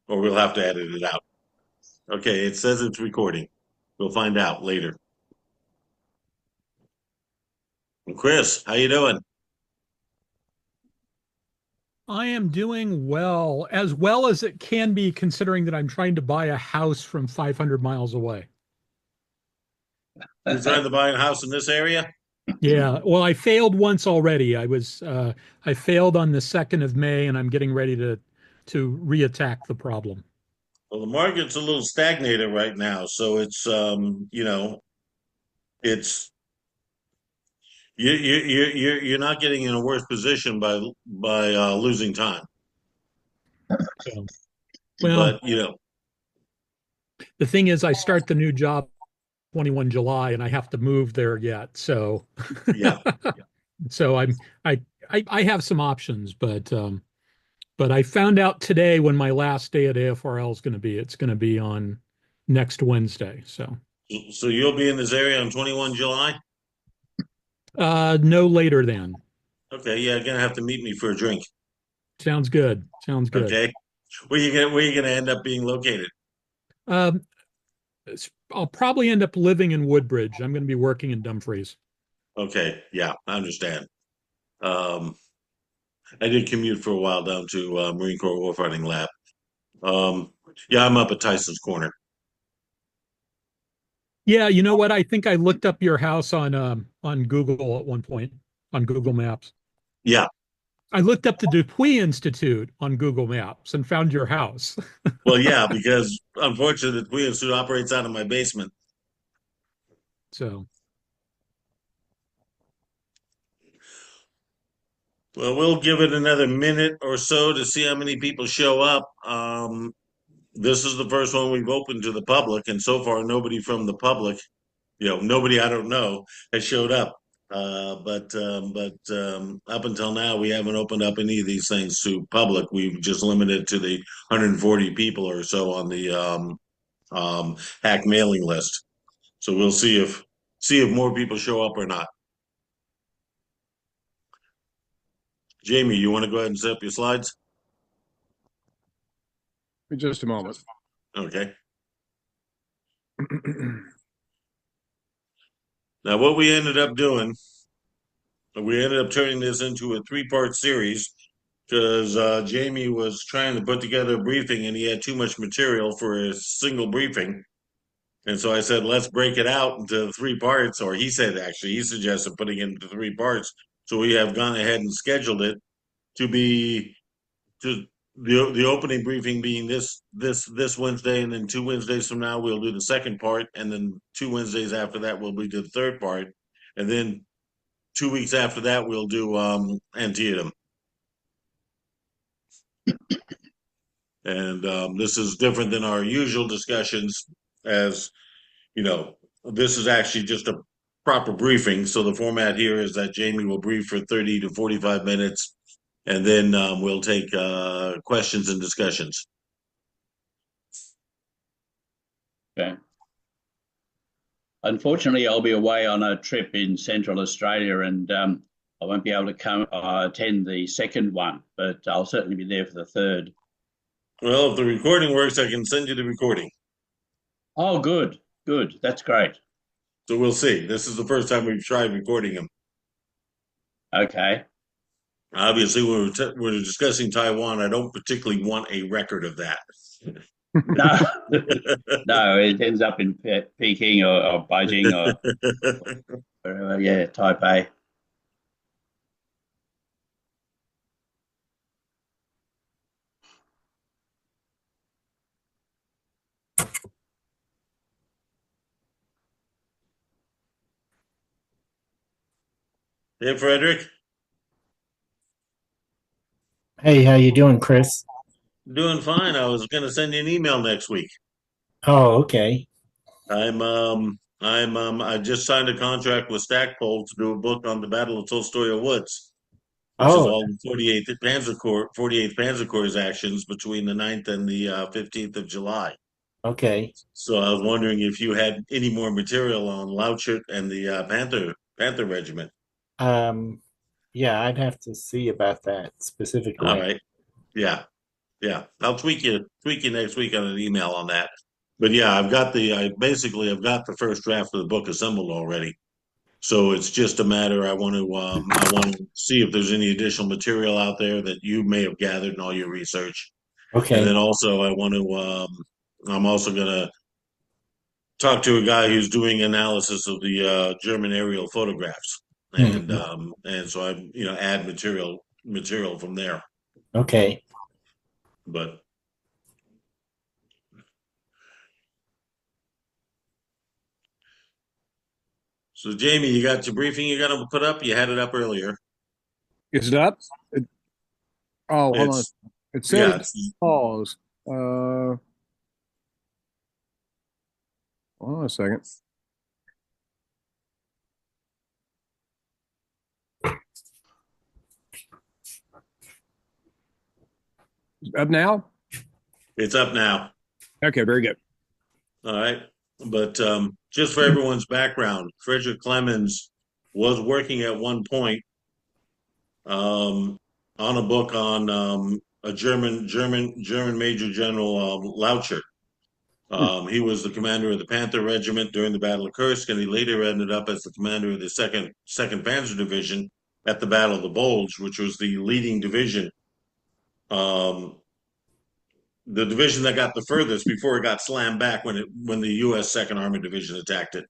or we'll have to edit it out. Okay, it says it's recording. We'll find out later. Chris, how you doing? I am doing well as it can be, considering that I'm trying to buy a house from 500 miles away. You're trying to buy a house in this area? Yeah, well, I failed once already. I failed on the 2nd of May, and I'm getting ready to reattack the problem. Well, the market's a little stagnated right now, so it's you're not getting in a worse position by losing time. So, well, But you know, the thing is, I start the new job 21 July, and I have to move there yet. So, yeah. so I I have some options, but I found out today when my last day at AFRL is going to be. It's going to be on next Wednesday. So, So you'll be in this area on 21 July? no later than. Okay, yeah, you're gonna have to meet me for a drink. Sounds good. Sounds good. Okay. Where you gonna end up being located? Um, I'll probably end up living in Woodbridge. I'm going to be working in Dumfries. Okay, yeah, I understand. Um, I did commute for a while down to Marine Corps Warfighting Lab. Yeah, I'm up at Tyson's Corner. Yeah, you know what? I think I looked up your house on Google at one point on Google Maps. Yeah, I looked up the Dupuy Institute on Google Maps and found your house. well, yeah, because unfortunately, the Queen suit operates out of my basement. So, Well, we'll give it another minute or so to see how many people show up. This is the first one we've opened to the public, and so far, nobody from the public, nobody I don't know has showed up. But up until now, we haven't opened up any of these things to public. We've just limited to the 140 people or so on the hack mailing list. So we'll see if more people show up or not. Jamie, you want to go ahead and set up your slides? In just a moment. Okay. Now, what we ended up doing, we ended up turning this into a three-part series because Jamie was trying to put together a briefing and he had too much material for a single briefing. And so I said, let's break it out into three parts, or he said actually, he suggested putting it into three parts. So we have gone ahead and scheduled it to be to the opening briefing being this Wednesday, and then 2 Wednesdays from now we'll do the second part, and then 2 Wednesdays after that we'll do the third part, and then 2 weeks after that we'll do Antietam. And this is different than our usual discussions, as you know, this is actually just a proper briefing. So the format here is that Jamie will brief for 30 to 45 minutes, and then we'll take questions and discussions. Okay. Unfortunately, I'll be away on a trip in Central Australia, and I won't be able to come attend the second one, but I'll certainly be there for the third. Well, if the recording works, I can send you the recording. Oh, good, good. That's great. So we'll see. This is the first time we've tried recording them. Okay. Obviously, we're discussing Taiwan. I don't particularly want a record of that. No, no, it ends up in Peking or Beijing or wherever. Yeah, Taipei. Hey, Frederick, Hey, how you doing, Chris? doing fine. I was going to send you an email next week. Oh, okay. I just signed a contract with Stackpole to do a book on the Battle of Tolstoy Woods, which is Oh, all the 48th Panzer Corps actions between the 9th and the 15th of July. okay. So I was wondering if you had any more material on Louchert and the Panther Regiment. Um, yeah, I'd have to see about that All specifically. right, yeah. Yeah, I'll tweak you next week on an email on that. But yeah, I've got the first draft of the book assembled already. So it's just a matter. I want to see if there's any additional material out there that you may have gathered in all your research. And Okay. then also I'm also gonna talk to a guy who's doing analysis of the German aerial photographs, Mhm. and so I add material from there. Okay. But so Jamie, you got your briefing you got to put up. You had it up earlier. Is it up? Oh, hold on. It's It says yeah, it's pause. Hold on a second. Up now? it's up now. Okay, very good. All right, but just for everyone's background, Frederick Clemens was working at one point um, on a book on a German Major General Lauchert. Hmm. He was the commander of the Panther Regiment during the Battle of Kursk, and he later ended up as the commander of the Second Panzer Division at the Battle of the Bulge, which was the leading division, um, the division that got the furthest before it got slammed back when the U.S. Second Armored Division attacked it.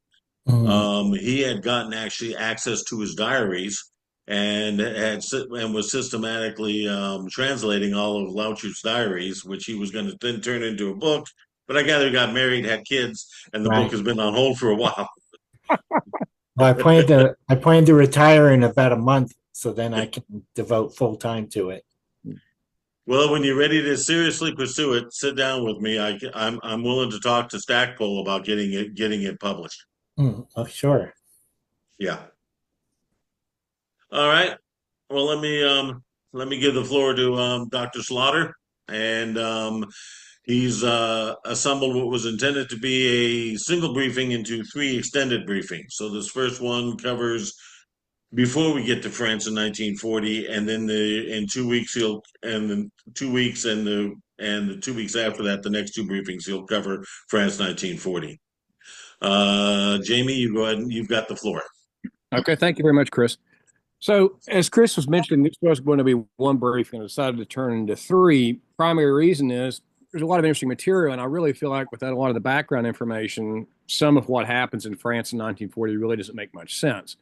Mhm. He had gotten actually access to his diaries and was systematically translating all of Lauchert's diaries, which he was going to then turn into a book. But I gather he got married, had kids, and the book Right. has been on hold for a while. Well, I plan to retire in about a month, so then I can devote full time to it. Well, when you're ready to seriously pursue it, sit down with me. I'm willing to talk to Stackpole about getting it published. Oh, sure. Yeah. All right. Well, let me give the floor to Dr. Slaughter, and he's assembled what was intended to be a single briefing into three extended briefings. So this first one covers before we get to France in 1940, and then the in 2 weeks he'll and then 2 weeks and the 2 weeks after that, the next two briefings he'll cover France 1940. Jamie, you go ahead and you've got the floor. Okay, thank you very much, Chris. So, as Chris was mentioning, this was going to be one briefing and decided to turn into three. Primary reason is there's a lot of interesting material, and I really feel like without a lot of the background information, some of what happens in France in 1940 really doesn't make much sense,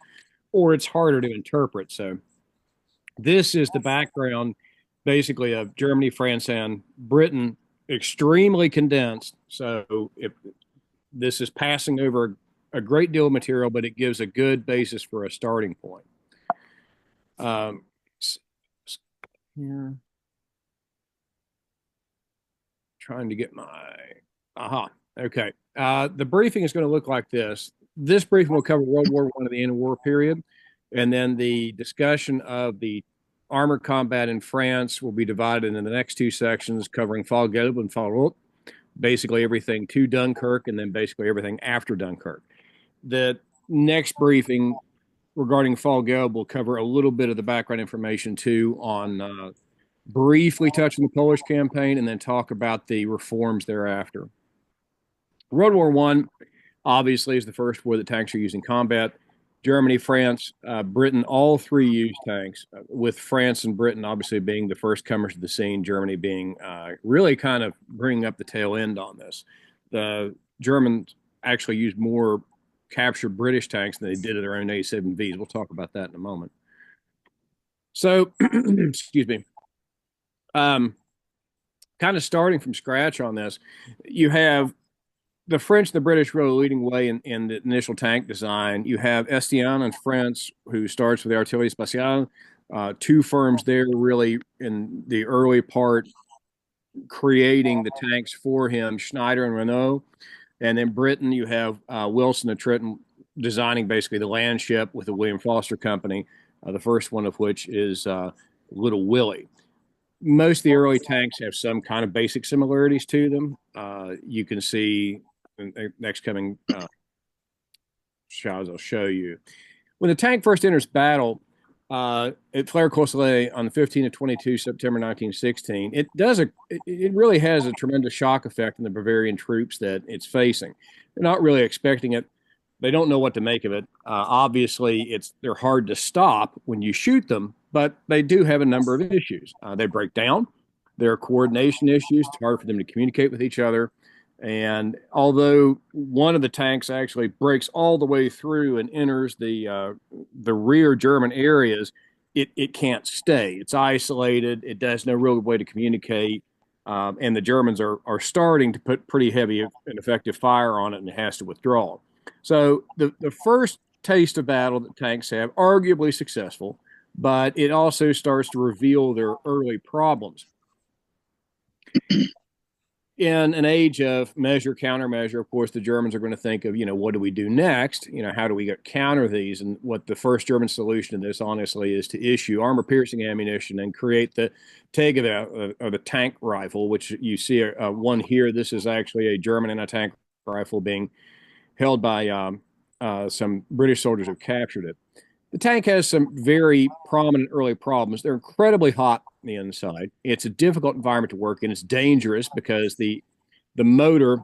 or it's harder to interpret. So, this is the background basically of Germany, France, and Britain, extremely condensed. So, if this is passing over a great deal of material, but it gives a good basis for a starting point. Um, here, trying to get my aha. Okay. The briefing is going to look like this. This briefing will cover World War I and the interwar period, and then the discussion of the armored combat in France will be divided into the next two sections, covering Fall Gelb and Fall Rot, basically everything to Dunkirk, and then basically everything after Dunkirk. The next briefing regarding Fall Gelb will cover a little bit of the background information too on briefly touch on the Polish campaign and then talk about the reforms thereafter. World War One obviously is the first war that tanks are used in combat. Germany, France, Britain, all three used tanks, with France and Britain obviously being the first comers to the scene, Germany being really kind of bringing up the tail end on this. The Germans actually used more captured British tanks than they did of their own A-7Vs. We'll talk about that in a moment. So, excuse me. Kind of starting from scratch on this, you have the French and the British really leading way in the initial tank design. You have Estienne in France, who starts with the Artillerie Spatiale. Two firms there really in the early part creating the tanks for him, Schneider and Renault. And then Britain, you have Wilson and Trenton designing basically the land ship with the William Foster Company, the first one of which is Little Willie. Most of the early tanks have some kind of basic similarities to them. You can see in the next coming shots I'll show you. When the tank first enters battle, at Flers-Courcelette on the 15th and 22 September 1916. It really has a tremendous shock effect on the Bavarian troops that it's facing. They're not really expecting it. They don't know what to make of it. Obviously, they're hard to stop when you shoot them, but they do have a number of issues. They break down. There are coordination issues. It's hard for them to communicate with each other. And although one of the tanks actually breaks all the way through and enters the rear German areas, it can't stay. It's isolated. It does no real way to communicate. And the Germans are starting to put pretty heavy and effective fire on it, and it has to withdraw. So the first taste of battle that tanks have, arguably successful, but it also starts to reveal their early problems. In an age of measure, countermeasure, of course, the Germans are going to think of, what do we do next? How do we counter these? And what the first German solution to this, honestly, is to issue armor-piercing ammunition and create the Tegevär, or the tank rifle, which you see one here. This is actually a German anti-tank rifle being held by some British soldiers who captured it. The tank has some very prominent early problems. They're incredibly hot on the inside. It's a difficult environment to work in. It's dangerous because the motor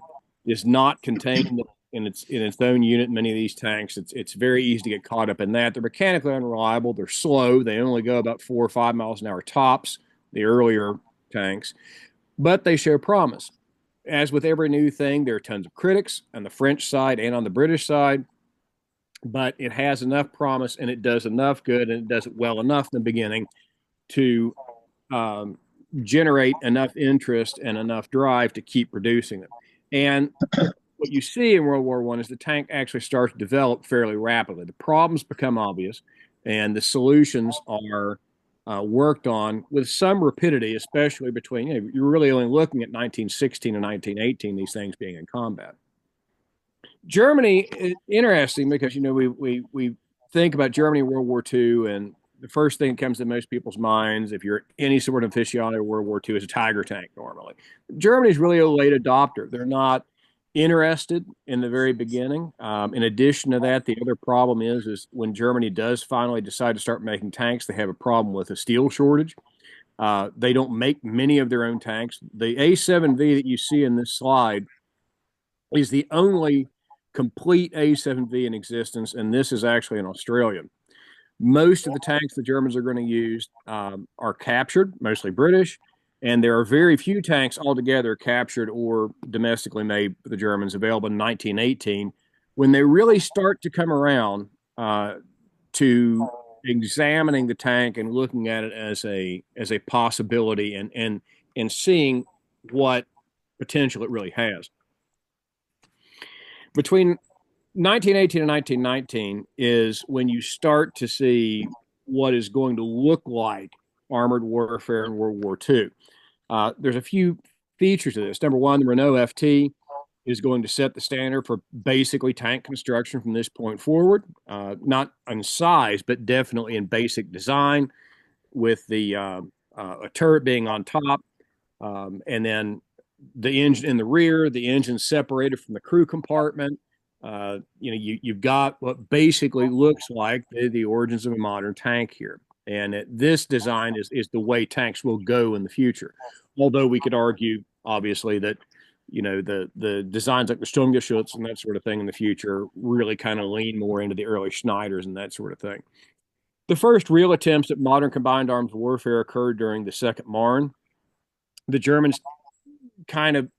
is not contained in its own unit. In many of these tanks, it's very easy to get caught up in that. They're mechanically unreliable. They're slow. They only go about 4 or 5 miles an hour tops, the earlier tanks, but they show promise. As with every new thing, there are tons of critics on the French side and on the British side, but it has enough promise and it does enough good and it does it well enough in the beginning to generate enough interest and enough drive to keep producing them. And what you see in World War I is the tank actually starts to develop fairly rapidly. The problems become obvious and the solutions are worked on with some rapidity, especially between, you're really only looking at 1916 and 1918, these things being in combat. Germany is interesting because, we think about Germany in World War II, and the first thing that comes to most people's minds, if you're any sort of aficionado of World War II, is a Tiger tank normally. Germany's really a late adopter. They're not interested in the very beginning. In addition to that, the other problem is when Germany does finally decide to start making tanks, they have a problem with a steel shortage. They don't make many of their own tanks. The A7V that you see in this slide is the only complete A7V in existence, and this is actually in Australia. Most of the tanks the Germans are going to use are captured, mostly British, and there are very few tanks altogether captured or domestically made for the Germans available in 1918. When they really start to come around to examining the tank and looking at it as a possibility and seeing what potential it really has. Between 1918 and 1919 is when you start to see what is going to look like armored warfare in World War II. There's a few features of this. Number one, the Renault FT is going to set the standard for basically tank construction from this point forward, not in size, but definitely in basic design, with the a turret being on top, and then the engine in the rear, the engine separated from the crew compartment. You've got what basically looks like the origins of a modern tank here. And this design is the way tanks will go in the future. Although we could argue, obviously, that the designs like the Sturmgeschütz and that sort of thing in the future really kind of lean more into the early Schneiders and that sort of thing. The first real attempts at modern combined arms warfare occurred during the Second Marne. The Germans kind of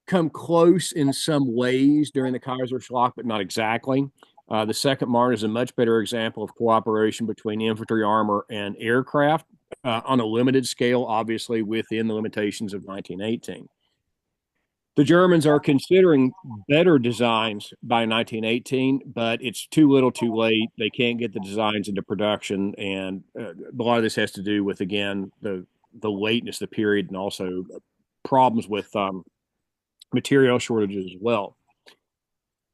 come close in some ways during the Kaiserschlacht, but not exactly. The Second Marne is a much better example of cooperation between infantry, armor, and aircraft on a limited scale, obviously within the limitations of 1918. The Germans are considering better designs by 1918, but it's too little too late. They can't get the designs into production, and a lot of this has to do with, again, the lateness of the period and also problems with material shortages as well.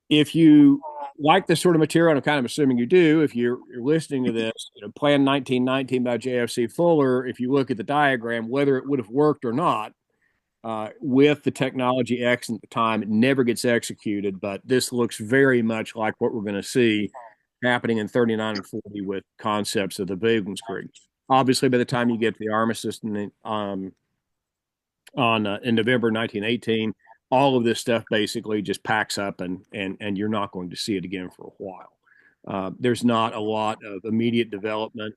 If you like this sort of material, and I'm kind of assuming you do, if you're listening to this, Plan 1919 by J.F.C. Fuller, if you look at the diagram, whether it would have worked or not, with the technology X at the time, it never gets executed, but this looks very much like what we're going to see happening in 39 and 40 with concepts of the Bildungskrieg. Obviously, by the time you get to the armistice in November 1918, all of this stuff basically just packs up, and you're not going to see it again for a while. There's not a lot of immediate development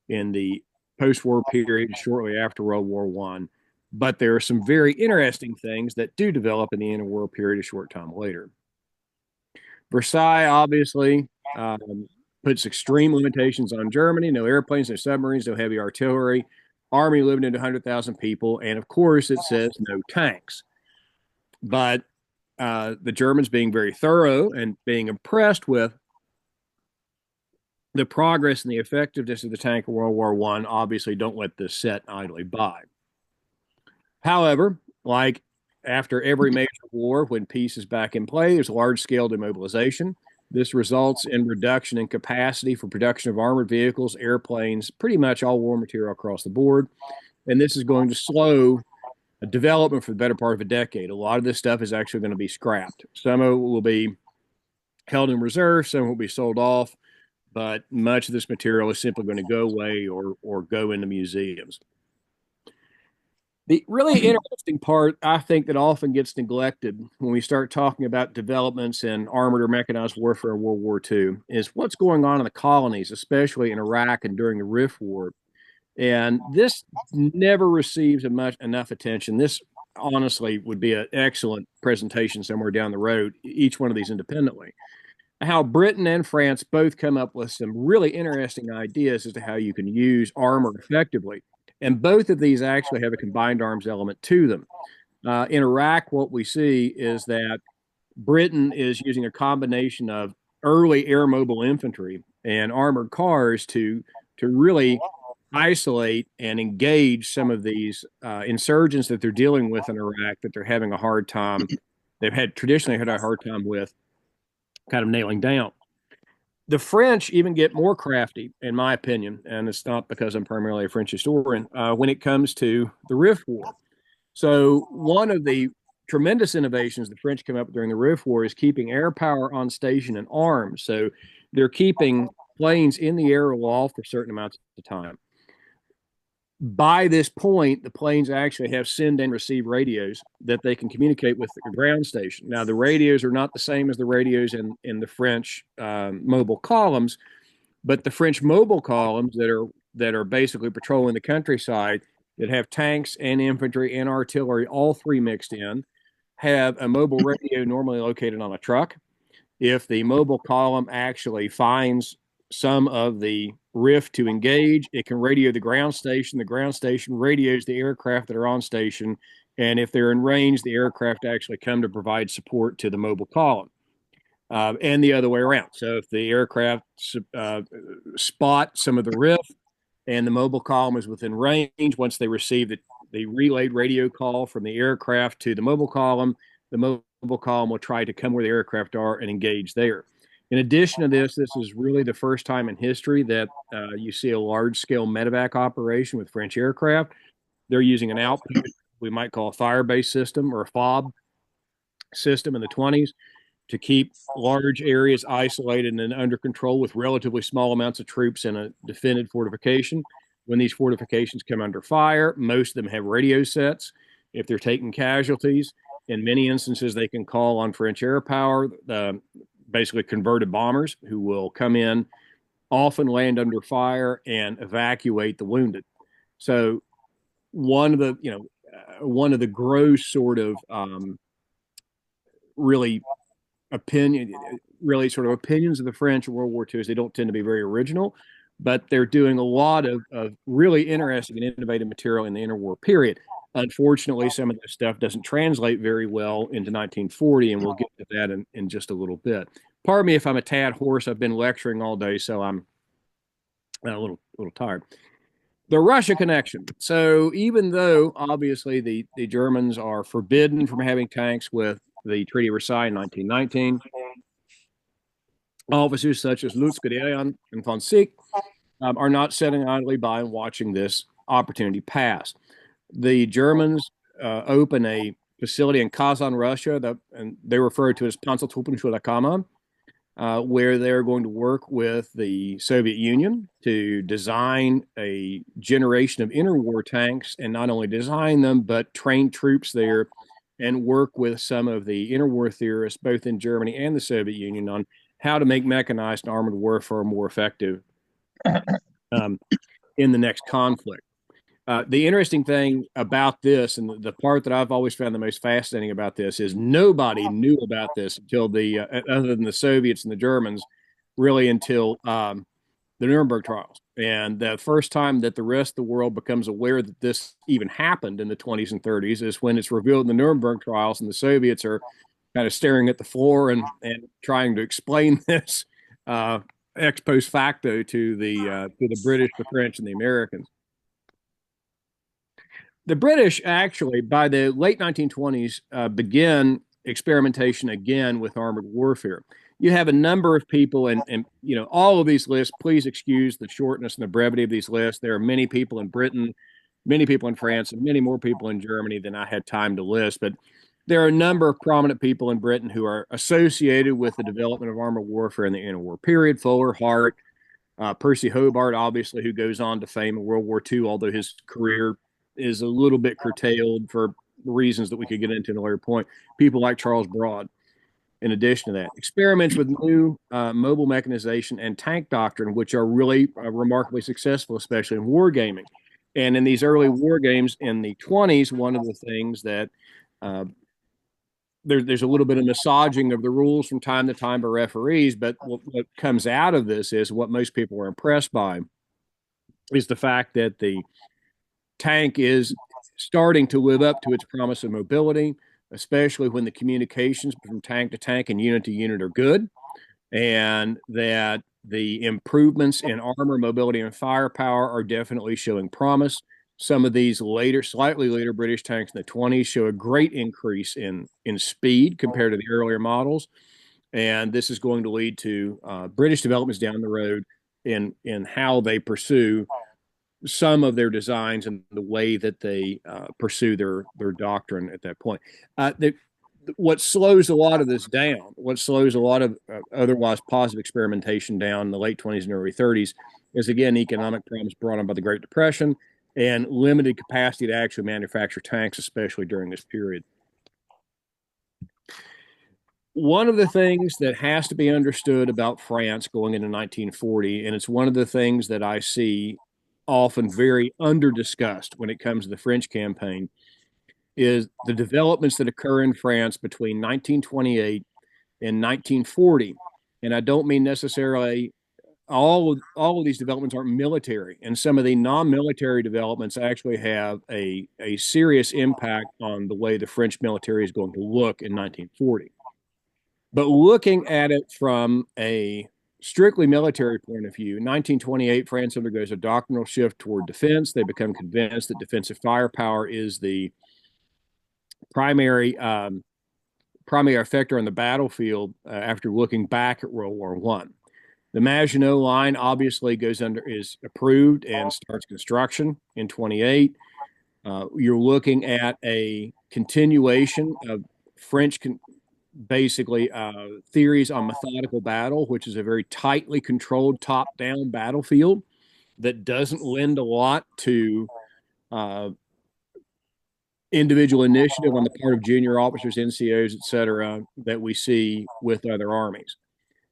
in the post-war period shortly after World War One, but there are some very interesting things that do develop in the interwar period a short time later. Versailles obviously puts extreme limitations on Germany: no airplanes, no submarines, no heavy artillery, army limited to 100,000 people, and of course it says no tanks. But the Germans, being very thorough and being impressed with the progress and the effectiveness of the tank of World War I, obviously don't let this set idly by. However, like after every major war, when peace is back in play, there's large-scale demobilization. This results in reduction in capacity for production of armored vehicles, airplanes, pretty much all war material across the board. And this is going to slow development for the better part of a decade. A lot of this stuff is actually going to be scrapped. Some of it will be held in reserve, some will be sold off, but much of this material is simply going to go away or go into museums. The really interesting part, I think, that often gets neglected when we start talking about developments in armored or mechanized warfare in World War II is what's going on in the colonies, especially in Iraq and during the Rif War. And this never receives enough attention. This honestly would be an excellent presentation somewhere down the road, each one of these independently. How Britain and France both come up with some really interesting ideas as to how you can use armor effectively. And both of these actually have a combined arms element to them. In Iraq, what we see is that Britain is using a combination of early air mobile infantry and armored cars to really isolate and engage some of these insurgents that they're dealing with in Iraq, that they're having a hard time. They've traditionally had a hard time with kind of nailing down. The French even get more crafty, in my opinion, and it's not because I'm primarily a French historian, when it comes to the Rif War. So one of the tremendous innovations the French came up with during the Rif War is keeping air power on station and arms. So they're keeping planes in the air aloft for certain amounts of time. By this point, the planes actually have send and receive radios that they can communicate with the ground station. Now, the radios are not the same as the radios in the French mobile columns, but the French mobile columns that are basically patrolling the countryside, that have tanks and infantry and artillery, all three mixed in, have a mobile radio normally located on a truck. If the mobile column actually finds some of the Rif to engage, it can radio the ground station. The ground station radios the aircraft that are on station. And if they're in range, the aircraft actually come to provide support to the mobile column. And the other way around. So if the aircraft spot some of the Rif and the mobile column is within range, once they receive the relayed radio call from the aircraft to the mobile column will try to come where the aircraft are and engage there. In addition to this is really the first time in history that you see a large-scale medevac operation with French aircraft. They're using an output we might call a fire-based system or a FOB system in the 20s to keep large areas isolated and under control with relatively small amounts of troops in a defended fortification. When these fortifications come under fire, most of them have radio sets. If they're taking casualties, in many instances, they can call on French air power, basically converted bombers who will come in, often land under fire and evacuate the wounded. So one of the gross sort of opinions of the French in World War II is they don't tend to be very original, but they're doing a lot of really interesting and innovative material in the interwar period. Unfortunately, some of this stuff doesn't translate very well into 1940, and we'll get to that in just a little bit. Pardon me if I'm a tad hoarse. I've been lecturing all day, so I'm a little tired. The Russia connection. So even though, obviously, the Germans are forbidden from having tanks with the Treaty of Versailles in 1919, officers such as Lutz Guderian and von Sick are not sitting idly by and watching this opportunity pass. The Germans open a facility in Kazan, Russia, and they refer to it as Panzertruppenschule Kammer. where they're going to work with the Soviet Union to design a generation of interwar tanks, and not only design them, but train troops there and work with some of the interwar theorists, both in Germany and the Soviet Union, on how to make mechanized and armored warfare more effective um, in the next conflict. The interesting thing about this, and the part that I've always found the most fascinating about this, is nobody knew about this until other than the Soviets and the Germans, really until the Nuremberg trials. And the first time that the rest of the world becomes aware that this even happened in the 20s and 30s is when it's revealed in the Nuremberg trials, and the Soviets are kind of staring at the floor and trying to explain this ex post facto to the British, the French, and the Americans. The British actually, by the late 1920s, began experimentation again with armored warfare. You have a number of people, and all of these lists. Please excuse the shortness and the brevity of these lists. There are many people in Britain, many people in France, and many more people in Germany than I had time to list. But there are a number of prominent people in Britain who are associated with the development of armored warfare in the interwar period. Fuller, Hart, Percy Hobart, obviously, who goes on to fame in World War II, although his career is a little bit curtailed for reasons that we could get into in a later point. People like Charles Broad. In addition to that, experiments with new mobile mechanization and tank doctrine, which are really remarkably successful, especially in wargaming. And in these early war games in the 20s, one of the things that there's a little bit of massaging of the rules from time to time by referees, but what comes out of this is what most people are impressed by is the fact that the tank is starting to live up to its promise of mobility, especially when the communications from tank to tank and unit to unit are good, and that the improvements in armor, mobility, and firepower are definitely showing promise. Some of these slightly later British tanks in the 20s show a great increase in speed compared to the earlier models. And this is going to lead to British developments down the road in how they pursue some of their designs and the way that they pursue their doctrine at that point. What slows a lot of this down, what slows a lot of otherwise positive experimentation down in the late 20s and early 30s is, again, economic problems brought on by the Great Depression and limited capacity to actually manufacture tanks, especially during this period. One of the things that has to be understood about France going into 1940, and it's one of the things that I see often very under-discussed when it comes to the French campaign, is the developments that occur in France between 1928 and 1940. And I don't mean necessarily all of these developments aren't military, and some of the non-military developments actually have a serious impact on the way the French military is going to look in 1940. But looking at it from a strictly military point of view, 1928, France undergoes a doctrinal shift toward defense. They become convinced that defensive firepower is the primary effector on the battlefield after looking back at World War I. The Maginot Line obviously is approved and starts construction in 28. You're looking at a continuation of French theories on methodical battle, which is a very tightly controlled top-down battlefield that doesn't lend a lot to individual initiative on the part of junior officers, NCOs, et cetera, that we see with other armies.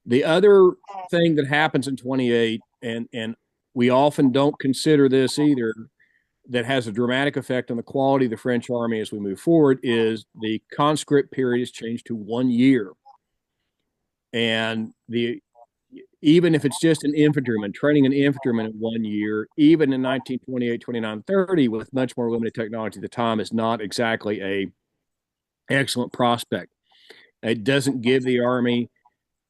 The other thing that happens in 28, and we often don't consider this either, that has a dramatic effect on the quality of the French army as we move forward, is the conscript period is changed to 1 year. And even if it's just an infantryman, training an infantryman in 1 year, even in 1928, 29, 30, with much more limited technology at the time, is not exactly a excellent prospect. It doesn't give the army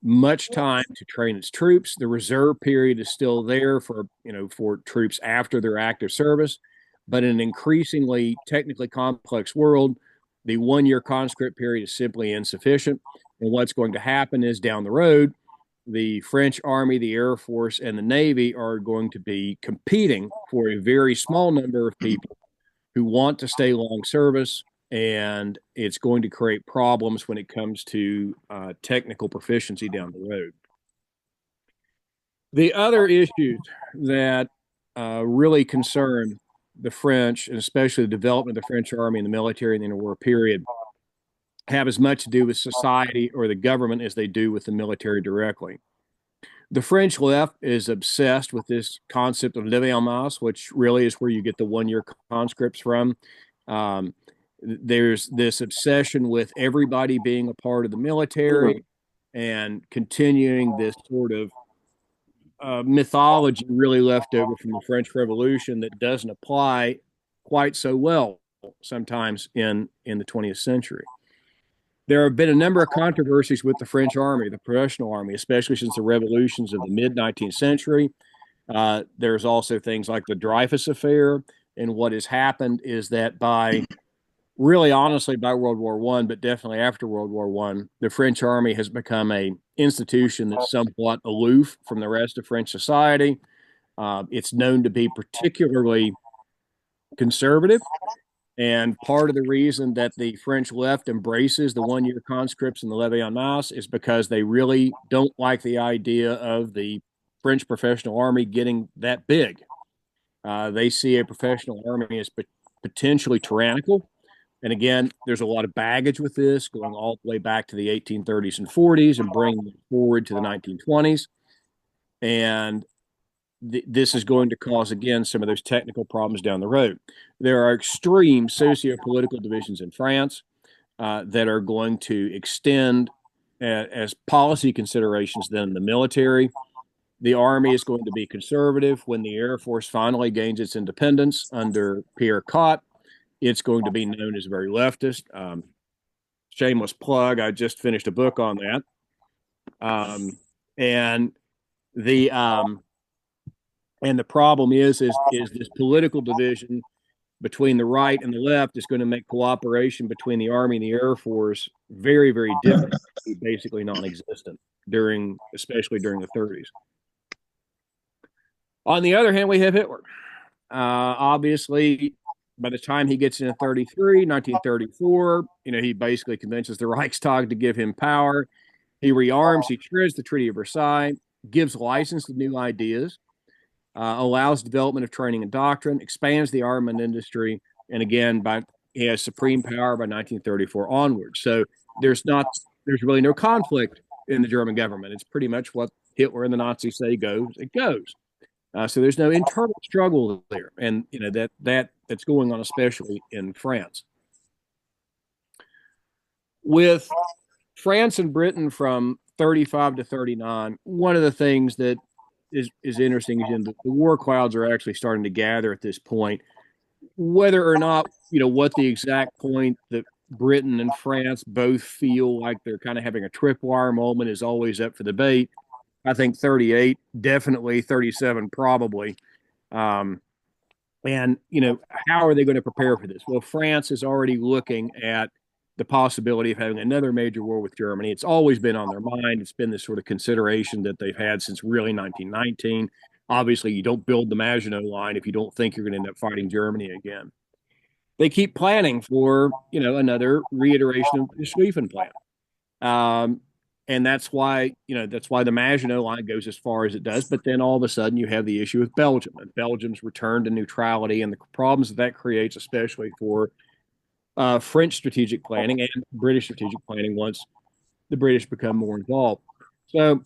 much time to train its troops. The reserve period is still there for troops after their active service, but in an increasingly technically complex world, the 1 year conscript period is simply insufficient. And what's going to happen is down the road, the French Army, the Air Force, and the Navy are going to be competing for a very small number of people who want to stay long service, and it's going to create problems when it comes to technical proficiency down the road. The other issues that really concern the French, and especially the development of the French army and the military in the interwar period, have as much to do with society or the government as they do with the military directly. The French left is obsessed with this concept of levé en masse, which really is where you get the 1 year conscripts from. Um, there's this obsession with everybody being a part of the military and continuing this sort of mythology really left over from the French Revolution that doesn't apply quite so well sometimes in the 20th century. There have been a number of controversies with the French army, the professional army, especially since the revolutions of the mid 19th century. There's also things like the Dreyfus Affair. And what has happened is that really honestly by World War I, but definitely after World War I, the French army has become an institution that's somewhat aloof from the rest of French society. It's known to be particularly conservative. And part of the reason that the French left embraces the 1 year conscripts and the levée en masse is because they really don't like the idea of the French professional army getting that big. They see a professional army as potentially tyrannical. And again, there's a lot of baggage with this going all the way back to the 1830s and 40s and bringing it forward to the 1920s. And this is going to cause, again, some of those technical problems down the road. There are extreme socio-political divisions in France that are going to extend as policy considerations then the military. The army is going to be conservative. When the Air Force finally gains its independence under Pierre Cot, it's going to be known as very leftist. Shameless plug, I just finished a book on that. And the problem is this political division between the right and the left is going to make cooperation between the Army and the Air Force very, very difficult, basically non-existent especially during the 30s. On the other hand, we have Hitler. Obviously, by the time he gets into 1934, he basically convinces the Reichstag to give him power. He rearms, he shreds the Treaty of Versailles, gives license to new ideas, allows development of training and doctrine, expands the armament industry, and again, he has supreme power by 1934 onwards. So there's really no conflict in the German government. It's pretty much what Hitler and the Nazis say goes, it goes. So there's no internal struggle there, and that's going on especially in France. With France and Britain from 35 to 39, one of the things that is interesting is the war clouds are actually starting to gather at this point. Whether or not what the exact point that Britain and France both feel like they're kind of having a tripwire moment is always up for debate. I think 38, definitely 37, probably. And, how are they going to prepare for this? Well, France is already looking at the possibility of having another major war with Germany. It's always been on their mind. It's been this sort of consideration that they've had since really 1919. Obviously, you don't build the Maginot Line if you don't think you're going to end up fighting Germany again. They keep planning for, another reiteration of the Schlieffen Plan. And that's why the Maginot Line goes as far as it does. But then all of a sudden you have the issue with Belgium and Belgium's return to neutrality and the problems that creates, especially for French strategic planning and British strategic planning once the British become more involved. So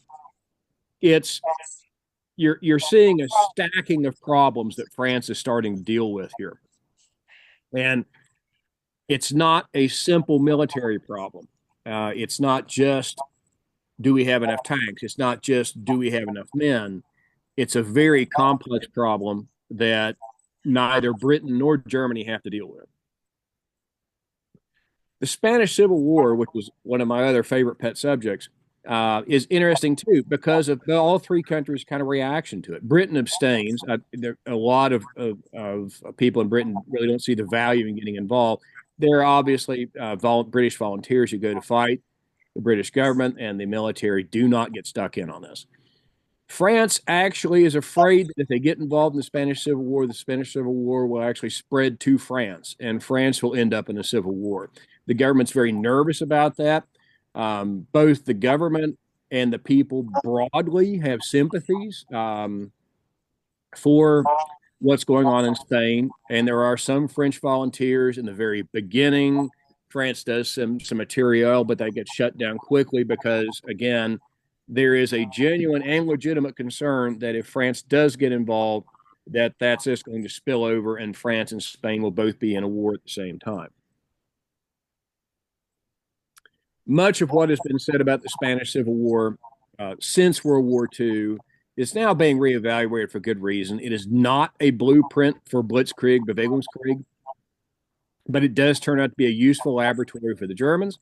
you're seeing a stacking of problems that France is starting to deal with here. And it's not a simple military problem. It's not just, do we have enough tanks? It's not just, do we have enough men? It's a very complex problem that neither Britain nor Germany have to deal with. The Spanish Civil War, which was one of my other favorite pet subjects, is interesting too because of all three countries' kind of reaction to it. Britain abstains. A lot of people in Britain really don't see the value in getting involved. There are obviously British volunteers who go to fight. The British government and the military do not get stuck in on this. France actually is afraid that if they get involved in the Spanish Civil War will actually spread to France, and France will end up in a civil war. The government's very nervous about that. Both the government and the people broadly have sympathies for what's going on in Spain. And there are some French volunteers in the very beginning. France does some material, but they get shut down quickly because, again, there is a genuine and legitimate concern that if France does get involved, that's just going to spill over, and France and Spain will both be in a war at the same time. Much of what has been said about the Spanish Civil War since World War II is now being reevaluated for good reason. It is not a blueprint for Blitzkrieg, Bewegungskrieg, but it does turn out to be a useful laboratory for the Germans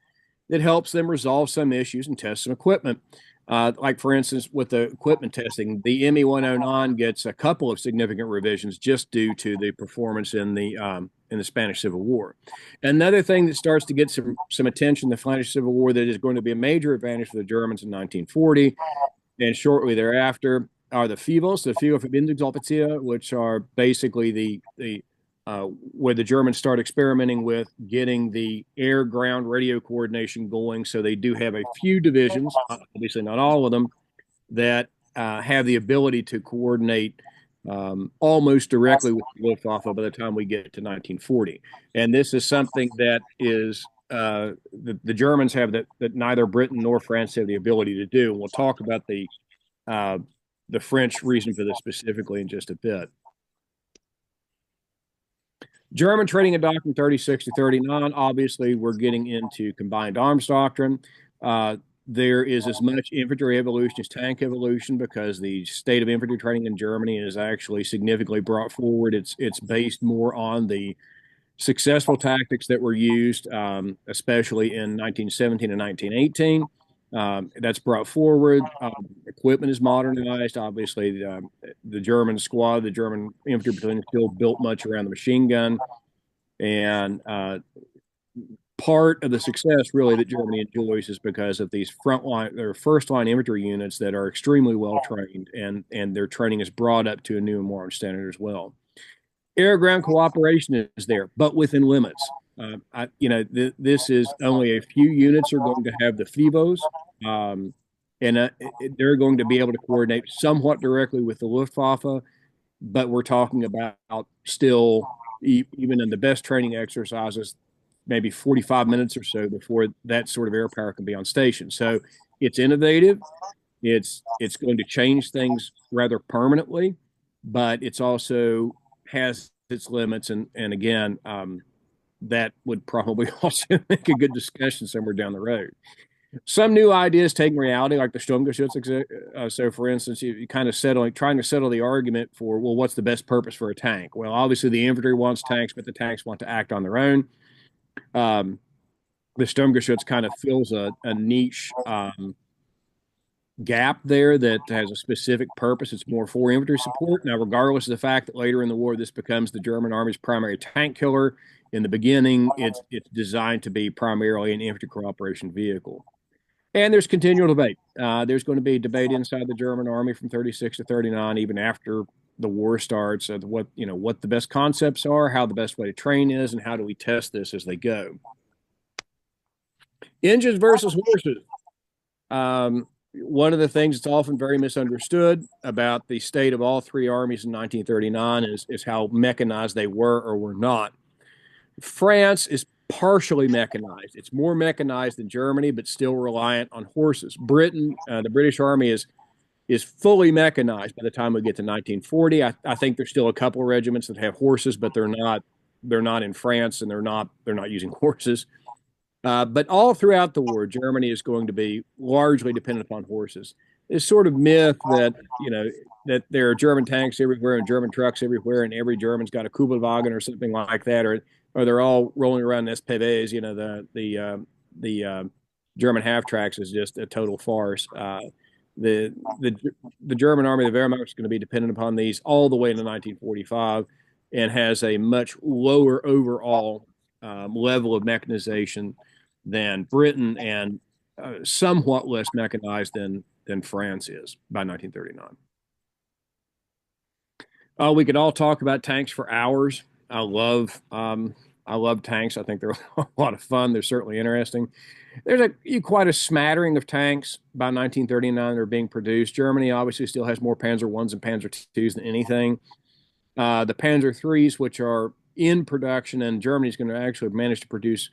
that helps them resolve some issues and test some equipment. Like, for instance, with the equipment testing, the ME-109 gets a couple of significant revisions just due to the performance in the Spanish Civil War. Another thing that starts to get some attention in the Spanish Civil War that is going to be a major advantage for the Germans in 1940 and shortly thereafter are the FIVOs, the Flugverbindungsoffizier, which are basically where the Germans start experimenting with getting the air-ground radio coordination going. So they do have a few divisions, obviously not all of them, that have the ability to coordinate almost directly with the Luftwaffe by the time we get to 1940. And this is something that is the Germans have that neither Britain nor France have the ability to do. And we'll talk about the French reason for this specifically in just a bit. German training and doctrine 36 to 39. Obviously, we're getting into combined arms doctrine. There is as much infantry evolution as tank evolution because the state of infantry training in Germany is actually significantly brought forward. It's based more on the successful tactics that were used, especially in 1917 and 1918. That's brought forward. Equipment is modernized. Obviously, the German squad, the German infantry battalion, still built much around the machine gun. And part of the success, really, that Germany enjoys is because of these first line infantry units that are extremely well trained, and their training is brought up to a new and modern standard as well. Air-ground cooperation is there, but within limits. This is only a few units are going to have the FIVOs, and they're going to be able to coordinate somewhat directly with the Luftwaffe, but we're talking about still, even in the best training exercises, maybe 45 minutes or so before that sort of air power can be on station. So it's innovative. It's going to change things rather permanently, but it's also has its limits. And again, that would probably also make a good discussion somewhere down the road. Some new ideas taking reality, like the Sturmgeschütz. So, for instance, you kind of trying to settle the argument for, well, what's the best purpose for a tank? Well, obviously the infantry wants tanks, but the tanks want to act on their own. The Sturmgeschütz kind of fills a niche gap there that has a specific purpose. It's more for infantry support. Now, regardless of the fact that later in the war this becomes the German Army's primary tank killer, in the beginning it's designed to be primarily an infantry cooperation vehicle. And there's continual debate. There's going to be debate inside the German Army from 36 to 39, even after the war starts, of what the best concepts are, how the best way to train is, and how do we test this as they go. Engines versus horses. One of the things that's often very misunderstood about the state of all three armies in 1939 is how mechanized they were or were not. France is partially mechanized. It's more mechanized than Germany, but still reliant on horses. Britain, the British Army is fully mechanized by the time we get to 1940. I think there's still a couple of regiments that have horses, but they're not in France, and they're not using horses. But all throughout the war, Germany is going to be largely dependent upon horses. This sort of myth that that there are German tanks everywhere and German trucks everywhere, and every German's got a Kubelwagen or something like that, or they're all rolling around in SPVs. The German half tracks is just a total farce. The German army, the Wehrmacht, is going to be dependent upon these all the way into 1945, and has a much lower overall level of mechanization than Britain, and somewhat less mechanized than France is by 1939. We could all talk about tanks for hours. I love I love tanks. I think they're a lot of fun. They're certainly interesting. There's quite a smattering of tanks by 1939 that are being produced. Germany obviously still has more Panzer Is and Panzer IIs than anything. The Panzer IIIs, which are in production, and Germany's going to actually manage to produce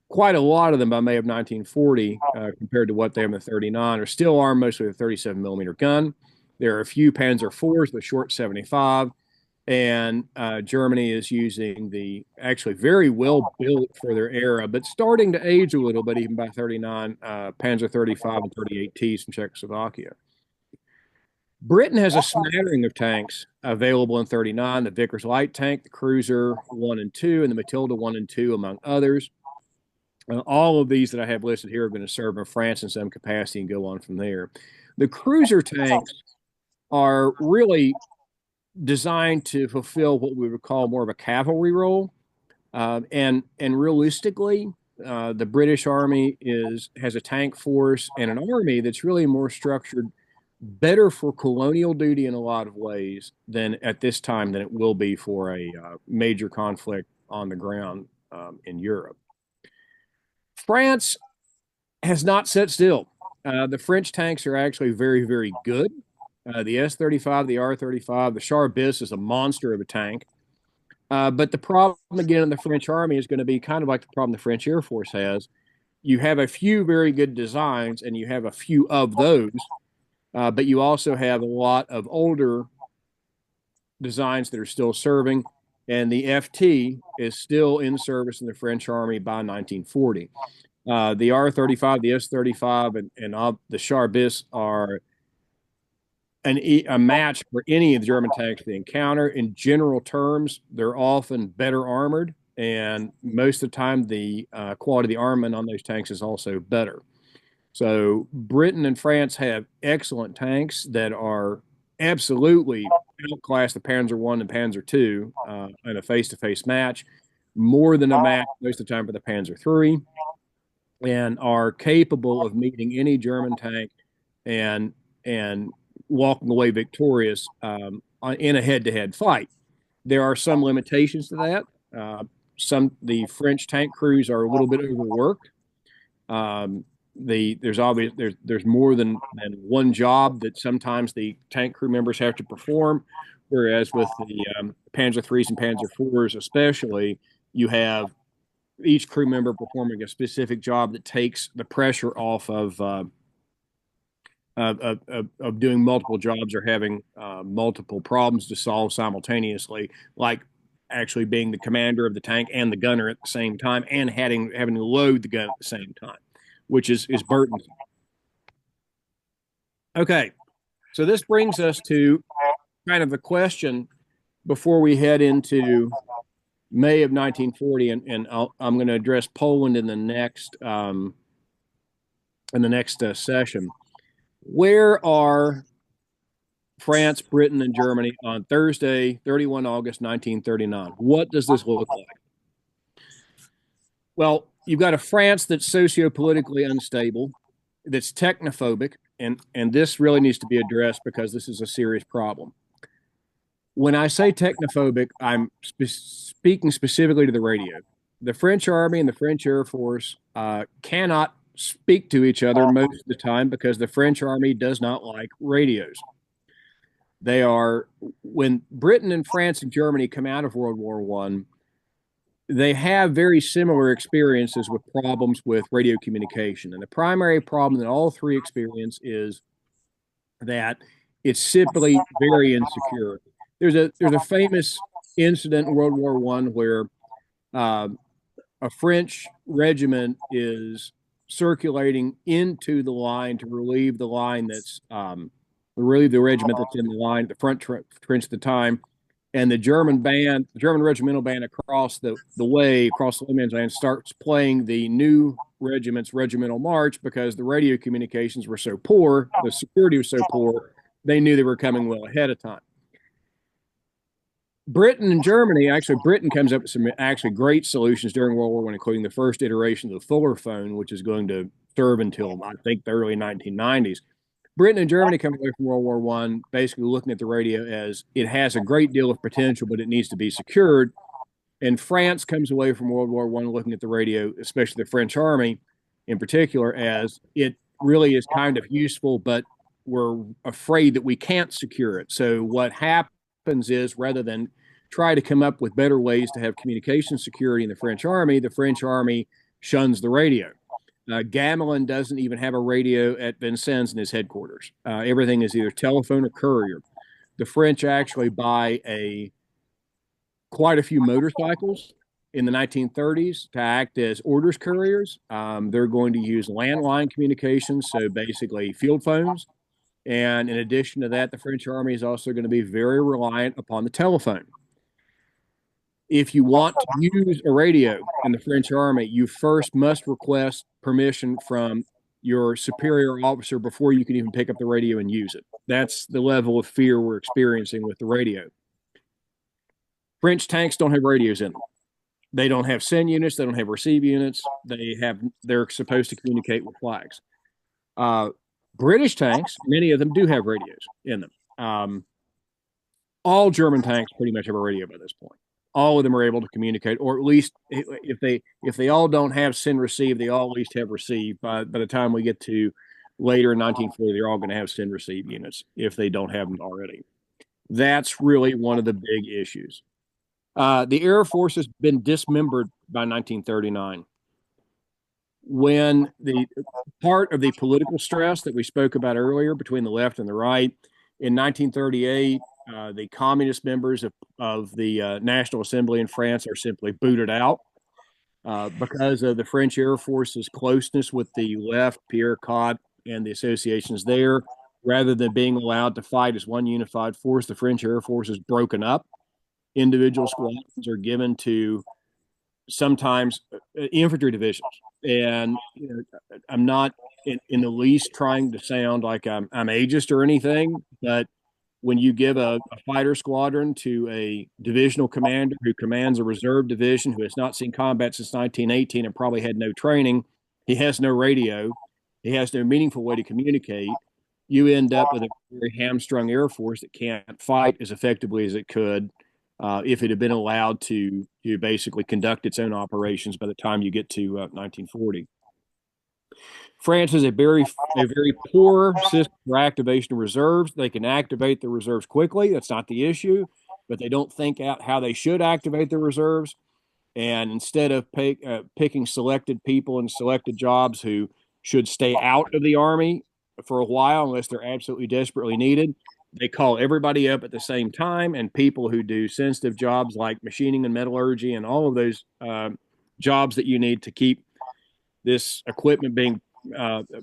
quite a lot of them by May of 1940, compared to what they have in the 39, are still armed mostly with a 37 millimeter gun. There are a few Panzer IVs with short 75, and Germany is using the actually very well built for their era, but starting to age a little bit even by 39, Panzer 35 and 38Ts from Czechoslovakia. Britain has a smattering of tanks available in 39, the Vickers light tank, the Cruiser 1 and 2, and the Matilda 1 and 2, among others. All of these that I have listed here are going to serve in France in some capacity and go on from there. The Cruiser tanks are really designed to fulfill what we would call more of a cavalry role. And realistically, the British Army has a tank force and an army that's really more structured better for colonial duty in a lot of ways than at this time than it will be for a major conflict on the ground in Europe. France has not sat still. The French tanks are actually very, very good. The S-35, the R-35, the Char Bis is a monster of a tank. But the problem, again, in the French Army is going to be kind of like the problem the French Air Force has. You have a few very good designs, and you have a few of those, but you also have a lot of older designs that are still serving, and the FT is still in service in the French Army by 1940. The R-35, the S-35, and the Char Bis are a match for any of the German tanks they encounter. In general terms, they're often better armored, and most of the time, the quality of the armament on those tanks is also better. So Britain and France have excellent tanks that are absolutely outclass the Panzer I and Panzer II in a face-to-face match, more than a match most of the time for the Panzer III, and are capable of meeting any German tank and walking away victorious in a head-to-head fight. There are some limitations to that. The French tank crews are a little bit overworked. There's more than one job that sometimes the tank crew members have to perform, whereas with the Panzer IIIs and Panzer IVs especially, you have each crew member performing a specific job that takes the pressure off of doing multiple jobs or having multiple problems to solve simultaneously, like actually being the commander of the tank and the gunner at the same time, and having to load the gun at the same time, which is burdensome. Okay, so this brings us to kind of the question before we head into May of 1940, and I'm going to address Poland in the next session. Where are France, Britain, and Germany on Thursday, 31 August 1939? What does this look like? Well, you've got a France that's sociopolitically unstable, that's technophobic, and this really needs to be addressed because this is a serious problem. When I say technophobic, I'm speaking specifically to the radio. The French Army and the French Air Force cannot speak to each other most of the time because the French Army does not like radios. When Britain and France and Germany come out of World War I, they have very similar experiences with problems with radio communication. And the primary problem that all three experience is that it's simply very insecure. There's a famous incident in World War I where a French regiment is circulating into the line to relieve the line relieve the regiment that's in the line, the front trench at the time, and the German regimental band across the limit band starts playing the new regiment's regimental march because the radio communications were so poor, the security was so poor, they knew they were coming well ahead of time. Britain and Germany, Britain comes up with some actually great solutions during World War I, including the first iteration of the Fuller phone, which is going to serve until, I think, the early 1990s. Britain and Germany come away from World War I basically looking at the radio as it has a great deal of potential, but it needs to be secured. And France comes away from World War I looking at the radio, especially the French army in particular, as it really is kind of useful, but we're afraid that we can't secure it. So what happens is, rather than try to come up with better ways to have communication security in the French army shuns the radio. Gamelin doesn't even have a radio at Vincennes in his headquarters. Everything is either telephone or courier. The French actually buy quite a few motorcycles in the 1930s to act as orders couriers. They're going to use landline communications, so basically field phones. And in addition to that, the French army is also going to be very reliant upon the telephone. If you want to use a radio in the French army, you first must request permission from your superior officer before you can even pick up the radio and use it. That's the level of fear we're experiencing with the radio. French tanks don't have radios in them. They don't have send units. They don't have receive units. They're supposed to communicate with flags. British tanks, many of them do have radios in them. All German tanks pretty much have a radio by this point. All of them are able to communicate, or at least if they all don't have send receive, they all at least have receive. By the time we get to later in 1940, they're all going to have send receive units if they don't have them already. That's really one of the big issues. The Air Force has been dismembered by 1939. When the part of the political stress that we spoke about earlier between the left and the right, in 1938, the communist members of the National Assembly in France are simply booted out because of the French Air Force's closeness with the left, Pierre Cot and the associations there. Rather than being allowed to fight as one unified force, the French Air Force is broken up. Individual squadrons are given to sometimes infantry divisions. And I'm not in the least trying to sound like I'm ageist or anything, but when you give a fighter squadron to a divisional commander who commands a reserve division who has not seen combat since 1918 and probably had no training, he has no radio, he has no meaningful way to communicate, you end up with a very hamstrung Air Force that can't fight as effectively as it could if it had been allowed to basically conduct its own operations by the time you get to 1940. France has a very poor system for activation of reserves. They can activate the reserves quickly. That's not the issue, but they don't think out how they should activate the reserves. And instead of picking selected people and selected jobs who should stay out of the Army for a while unless they're absolutely desperately needed, they call everybody up at the same time, and people who do sensitive jobs like machining and metallurgy and all of those jobs that you need to keep this equipment being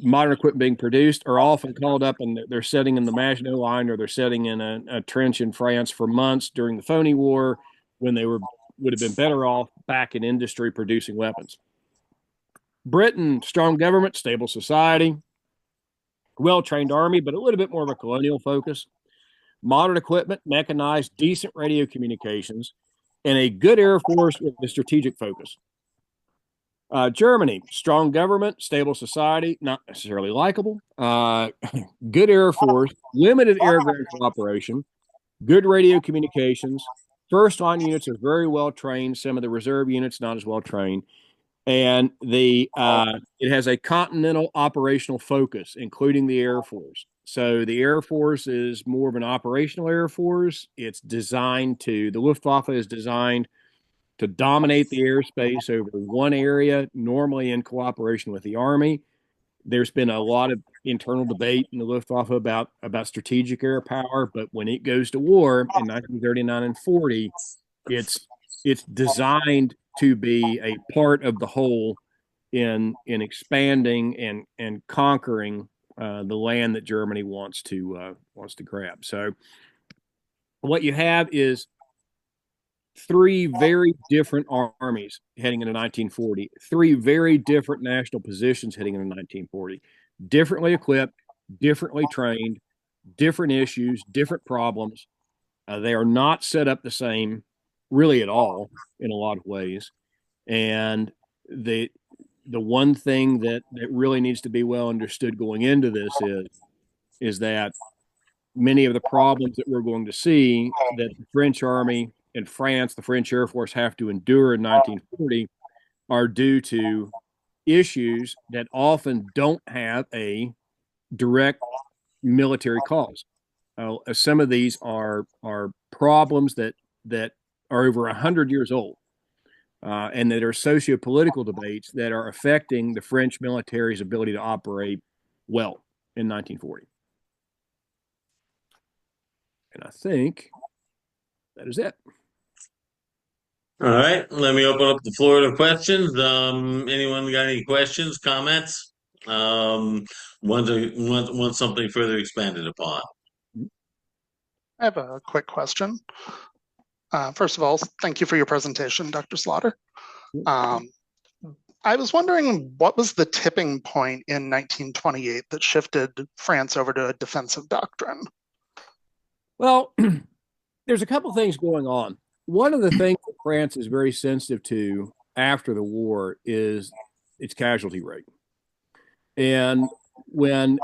modern equipment being produced are often called up, and they're sitting in the Maginot Line or they're sitting in a trench in France for months during the Phony War when they would have been better off back in industry producing weapons. Britain, strong government, stable society, well-trained army, but a little bit more of a colonial focus. Modern equipment, mechanized, decent radio communications, and a good Air Force with a strategic focus. Germany, strong government, stable society, not necessarily likable, good Air Force, limited air-ground cooperation, good radio communications. First-line units are very well trained. Some of the reserve units not as well trained. And it has a continental operational focus, including the Air Force. So the Air Force is more of an operational Air Force. It's designed the Luftwaffe is designed to dominate the airspace over one area, normally in cooperation with the Army. There's been a lot of internal debate in the Luftwaffe about strategic air power, but when it goes to war in 1939 and 40, it's designed to be a part of the whole in expanding and conquering the land that Germany wants to grab. So what you have is three very different armies heading into 1940, three very different national positions heading into 1940, differently equipped, differently trained, different issues, different problems. They are not set up the same really at all in a lot of ways. And the one thing that really needs to be well understood going into this is that many of the problems that we're going to see that the French army in France, the French Air Force have to endure in 1940 are due to issues that often don't have a direct military cause. Some of these are problems that are over 100 years old, and that are socio-political debates that are affecting the French military's ability to operate well in 1940. And I think that is it. All right, let me open up the floor to questions. Anyone got any questions, comments? Want something further expanded upon? I have a quick question. First of all, thank you for your presentation, Dr. Slaughter. I was wondering, what was the tipping point in 1928 that shifted France over to a defensive doctrine? Well, there's a couple things going on. One of the things that France is very sensitive to after the war is its casualty rate. And when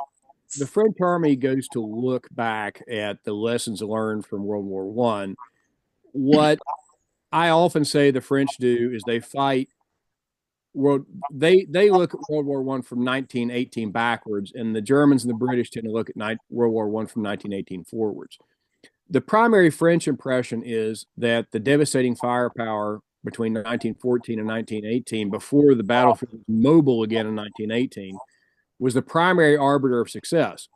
the French army goes to look back at the lessons learned from World War I, what I often say the French do is they fight they look at World War I from 1918 backwards, and the Germans and the British tend to look at World War I from 1918 forwards. The primary French impression is that the devastating firepower between 1914 and 1918, before the battlefield was mobile again in 1918, was the primary arbiter of success.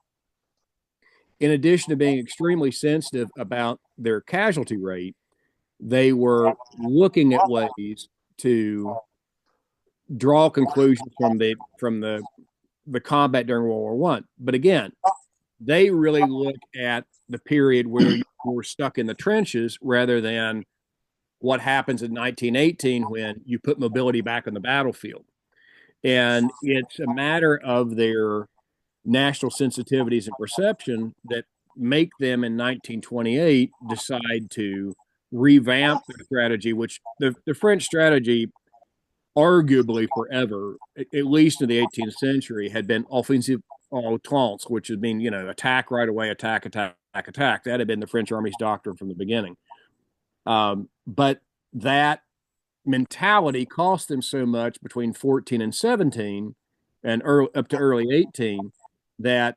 In addition to being extremely sensitive about their casualty rate, they were looking at ways to draw conclusions from the combat during World War I. But again, they really look at the period where you were stuck in the trenches rather than what happens in 1918 when you put mobility back on the battlefield. And it's a matter of their national sensitivities and perception that make them in 1928 decide to revamp their strategy, which the French strategy arguably forever, at least in the 18th century, had been offensive outrance, which would mean, attack right away, attack. That had been the French army's doctrine from the beginning. But that mentality cost them so much between 14 and 17 and up to early 18 that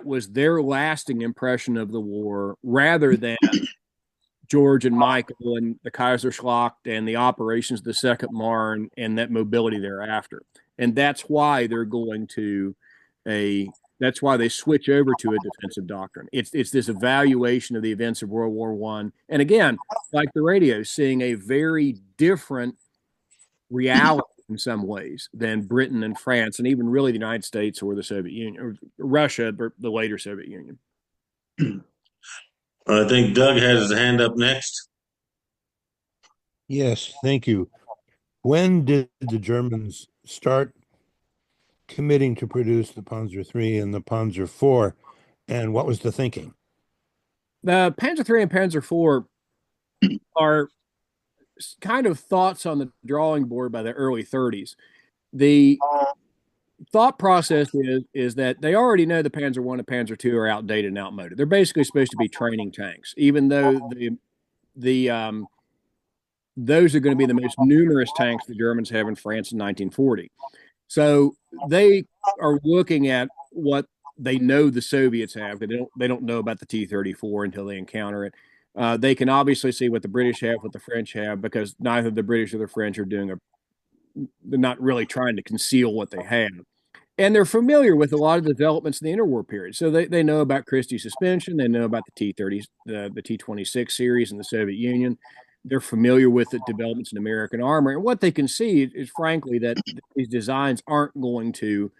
was their lasting impression of the war, rather than George and Michael and the Kaiserschlacht and the operations of the Second Marne and that mobility thereafter. And that's why they're going to that's why they switch over to a defensive doctrine. It's this evaluation of the events of World War I. And again, like the radio, seeing a very different reality in some ways than Britain and France, and even really the United States or the Soviet Union, or Russia, the later Soviet Union. I think Doug has his hand up next. Yes, thank you. When did the Germans start committing to produce the Panzer III and the Panzer IV, and what was the thinking? The Panzer III and Panzer IV are kind of thoughts on the drawing board by the early 30s. The thought process is that they already know the Panzer I and Panzer II are outdated and outmoded. They're basically supposed to be training tanks, even though those are going to be the most numerous tanks the Germans have in France in 1940. So they are looking at what they know the Soviets have. They don't know about the T-34 until they encounter it. They can obviously see what the British have, what the French have, because neither the British or the French are they're not really trying to conceal what they have. And they're familiar with a lot of the developments in the interwar period. So they know about Christie suspension. They know about the T-30s, the T-26 series in the Soviet Union. They're familiar with the developments in American armor. And what they can see is frankly, that these designs aren't going to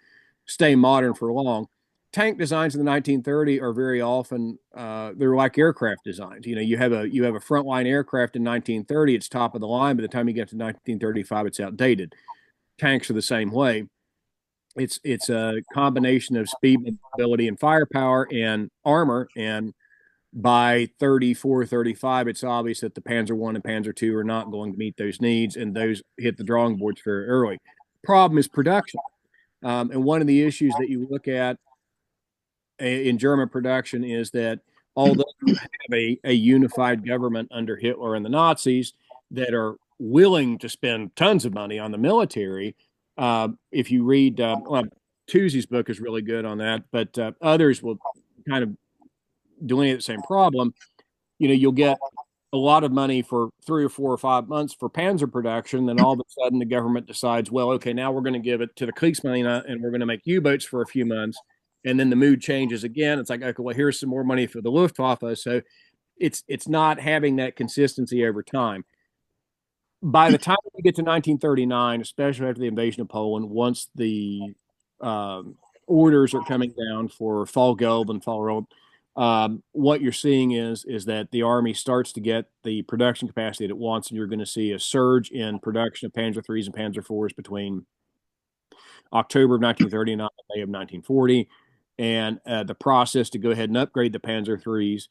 stay modern for long. Tank designs in the 1930s are very often, they're like aircraft designs. You have a frontline aircraft in 1930, it's top of the line. By the time you get to 1935, it's outdated. Tanks are the same way. It's a combination of speed, mobility, and firepower and armor. And by 34, 35, it's obvious that the Panzer I and Panzer II are not going to meet those needs, and those hit the drawing boards very early. Problem is production. And one of the issues that you look at in German production is that although you have a unified government under Hitler and the Nazis that are willing to spend tons of money on the military. If you read, well, Tuesday's book is really good on that, but others will kind of delineate the same problem. You'll get a lot of money for 3 or 4 or 5 months for Panzer production. Then all of a sudden the government decides, well, okay, now we're going to give it to the Kriegsmarine and we're going to make U-boats for a few months. And then the mood changes again. It's like, okay, well, here's some more money for the Luftwaffe. So it's not having that consistency over time. By the time we get to 1939, especially after the invasion of Poland, once the orders are coming down for Fall Gelb and Fall Road, what you're seeing is that the Army starts to get the production capacity that it wants, and you're going to see a surge in production of Panzer IIIs and Panzer IVs between October of 1939 and May of 1940. And the process to go ahead and upgrade the Panzer IIIs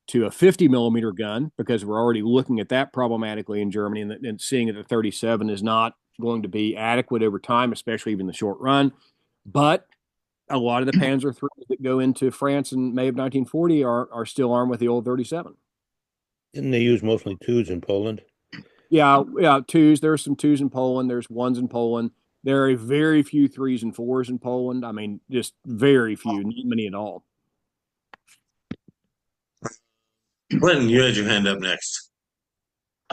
to a 50 millimeter gun, because we're already looking at that problematically in Germany, and seeing that the 37 is not going to be adequate over time, especially even the short run. But a lot of the Panzer IIIs that go into France in May of 1940 are still armed with the old 37. Didn't they use mostly twos in Poland? Yeah, twos. There's some twos in Poland. There's ones in Poland. There are very few threes and fours in Poland. I mean, just very few, not many at all. Clinton, you had your hand up next.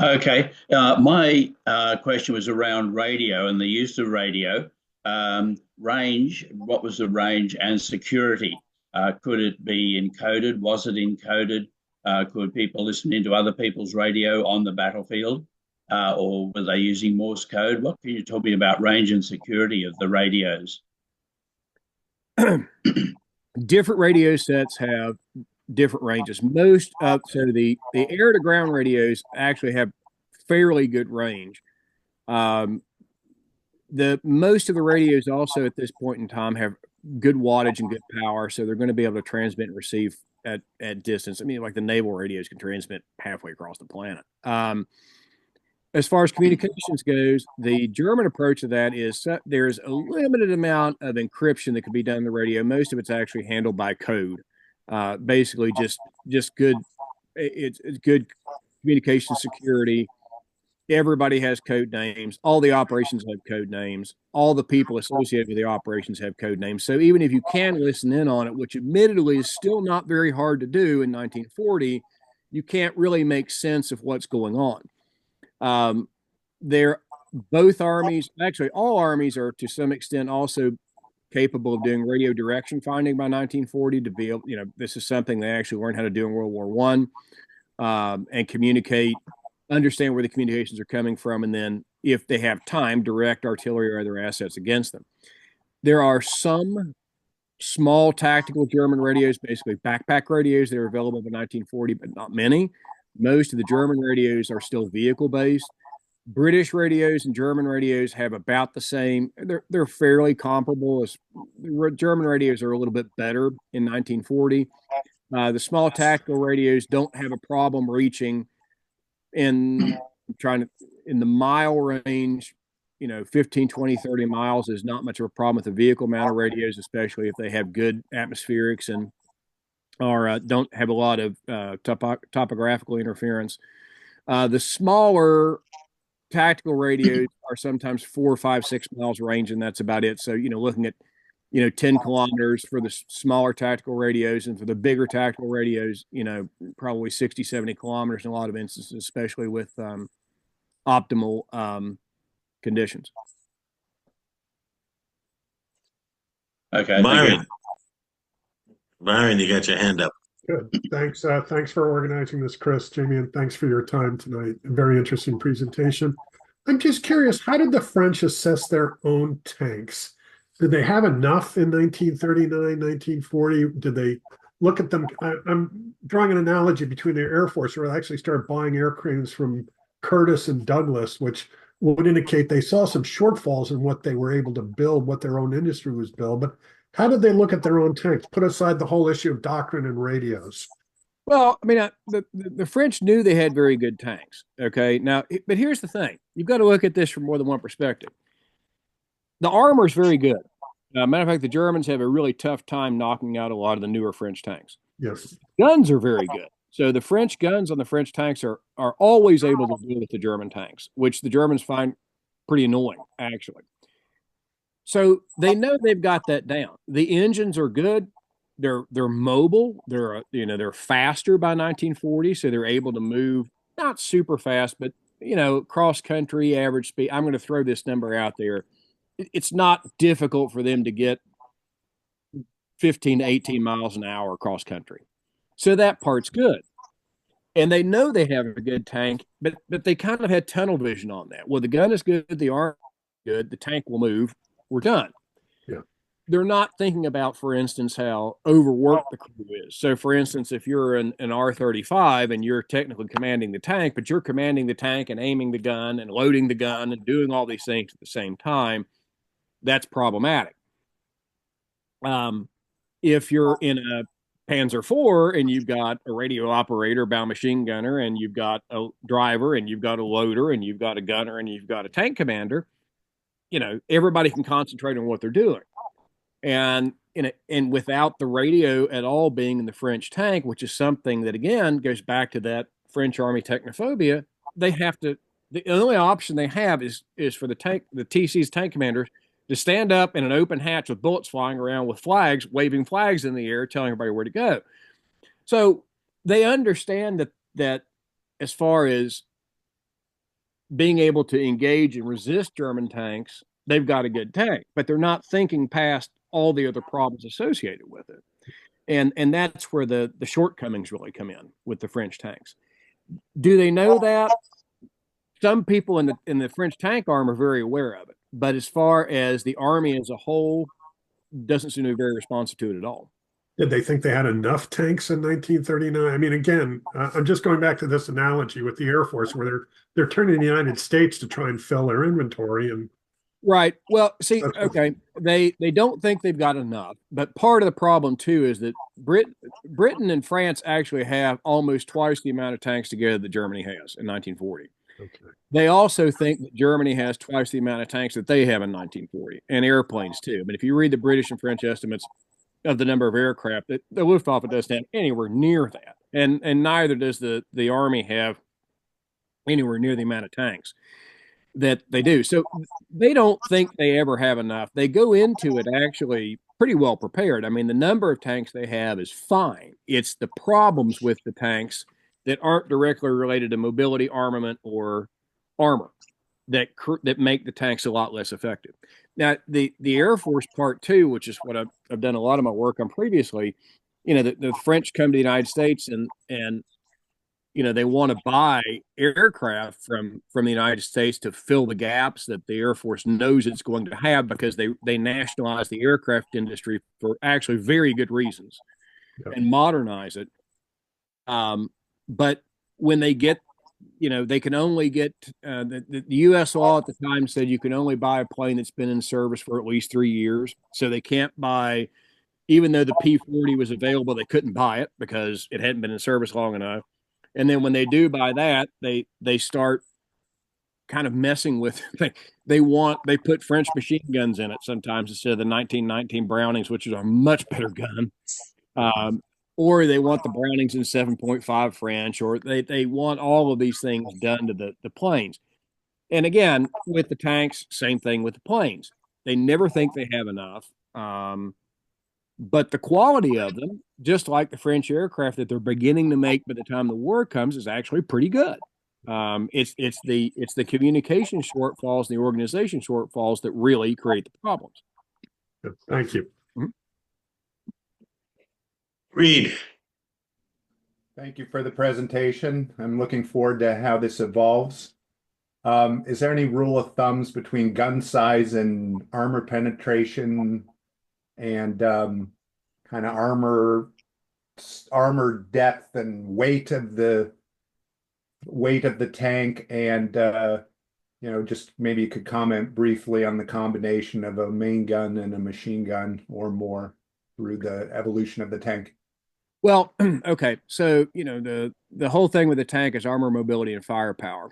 Okay. My question was around radio and the use of radio. Range, what was the range, and security? Could it be encoded? Was it encoded? Could people listen into other people's radio on the battlefield? Or were they using Morse code? What can you tell me about range and security of the radios? Different radio sets have different ranges. So the air to ground radios actually have fairly good range. Most of the radios also at this point in time have good wattage and good power, so they're going to be able to transmit and receive at distance. I mean, like the naval radios can transmit halfway across the planet. As far as communications goes, the German approach to that is there's a limited amount of encryption that can be done in the radio. Most of it's actually handled by code. Basically, just good. It's good communication security. Everybody has code names. All the operations have code names. All the people associated with the operations have code names. So even if you can listen in on it, which admittedly is still not very hard to do in 1940, you can't really make sense of what's going on. Both armies, actually all armies, are to some extent also capable of doing radio direction finding by 1940 to be able, this is something they actually learned how to do in World War I, and communicate, understand where the communications are coming from, and then if they have time, direct artillery or other assets against them. There are some small tactical German radios, basically backpack radios, that are available in 1940, but not many. Most of the German radios are still vehicle-based. British radios and German radios have about the same. They're fairly comparable. German radios are a little bit better in 1940. The small tactical radios don't have a problem reaching in the mile range. 15, 20, 30 miles is not much of a problem with the vehicle mounted radios, especially if they have good atmospherics and don't have a lot of topographical interference. The smaller tactical radios are sometimes 4, 5, 6 miles range, and that's about it. So, looking at, 10 kilometers for the smaller tactical radios, and for the bigger tactical radios, probably 60, 70 kilometers in a lot of instances, especially with optimal conditions. Okay. Byron, you got your hand up. Good. Thanks. Thanks for organizing this, Chris, Jamie, and thanks for your time tonight. A very interesting presentation. I'm just curious, how did the French assess their own tanks? Did they have enough in 1939, 1940? Did they look at them? I'm drawing an analogy between the Air Force, where they actually started buying aircranes from Curtiss and Douglas, which would indicate they saw some shortfalls in what they were able to build, what their own industry was built. But how did they look at their own tanks? Put aside the whole issue of doctrine and radios. Well, I mean, the French knew they had very good tanks. Okay, now, but here's the thing: you've got to look at this from more than one perspective. The armor is very good. Matter of fact, the Germans have a really tough time knocking out a lot of the newer French tanks. Yes. Guns are very good. So the French guns on the French tanks are always able to deal with the German tanks, which the Germans find pretty annoying, actually. So they know they've got that down. The engines are good. They're mobile. They're faster by 1940, so they're able to move not super fast, but cross country average speed. I'm going to throw this number out there. It's not difficult for them to get 15 to 18 miles an hour across country. So that part's good. And they know they have a good tank, but they kind of had tunnel vision on that. Well, the gun is good, the arm is good, the tank will move, we're done. Yeah. They're not thinking about, for instance, how overworked the crew is. So, for instance, if you're an R-35 and you're technically commanding the tank, but you're commanding the tank and aiming the gun and loading the gun and doing all these things at the same time, that's problematic. If you're in a Panzer IV and you've got a radio operator, bow machine gunner, and you've got a driver, and you've got a loader, and you've got a gunner, and you've got a tank commander, everybody can concentrate on what they're doing. And without the radio at all being in the French tank, which is something that again goes back to that French Army technophobia, they have to. The only option they have is for the TC's tank commanders to stand up in an open hatch with bullets flying around with flags, waving flags in the air, telling everybody where to go. So they understand that as far as being able to engage and resist German tanks, they've got a good tank, but they're not thinking past all the other problems associated with it. And that's where the shortcomings really come in with the French tanks. Do they know that? Some people in the French tank arm are very aware of it, but as far as the army as a whole, doesn't seem to be very responsive to it at all. Did they think they had enough tanks in 1939? I mean, again, I'm just going back to this analogy with the Air Force, where they're turning the United States to try and fill their inventory, and right. Well, see, okay, they don't think they've got enough, but part of the problem too is that Britain and France actually have almost twice the amount of tanks together that Germany has in 1940. okay. They also think that Germany has twice the amount of tanks that they have in 1940, and airplanes too. But if you read the British and French estimates of the number of aircraft, that the Luftwaffe doesn't have anywhere near that, and neither does the Army have anywhere near the amount of tanks that they do. So they don't think they ever have enough. They go into it actually pretty well prepared. I mean, the number of tanks they have is fine. It's the problems with the tanks that aren't directly related to mobility, armament, or armor that make the tanks a lot less effective. Now, the Air Force part two, which is what I've done a lot of my work on previously, the French come to the United States and they want to buy aircraft from the United States to fill the gaps that the Air Force knows it's going to have, because they nationalize the aircraft industry for actually very good reasons and modernize it. But when they get, they can only get the U.S. law at the time said you can only buy a plane that's been in service for at least 3 years. So they can't buy, even though the P-40 was available, they couldn't buy it because it hadn't been in service long enough. And then when they do buy that, they start kind of messing with they put French machine guns in it sometimes instead of the 1919 Brownings, which is a much better gun. Or they want the Brownings in 7.5 French, or they want all of these things done to the planes. And again, with the tanks, same thing with the planes. They never think they have enough. But the quality of them, just like the French aircraft that they're beginning to make by the time the war comes, is actually pretty good. It's the communication shortfalls, the organization shortfalls that really create the problems. Thank you. Mm-hmm. Reed. Thank you for the presentation. I'm looking forward to how this evolves. Is there any rule of thumbs between gun size and armor penetration and kind of armor depth and weight of the tank, and just maybe you could comment briefly on the combination of a main gun and a machine gun or more through the evolution of the tank? Well, okay. So, the whole thing with the tank is armor, mobility, and firepower.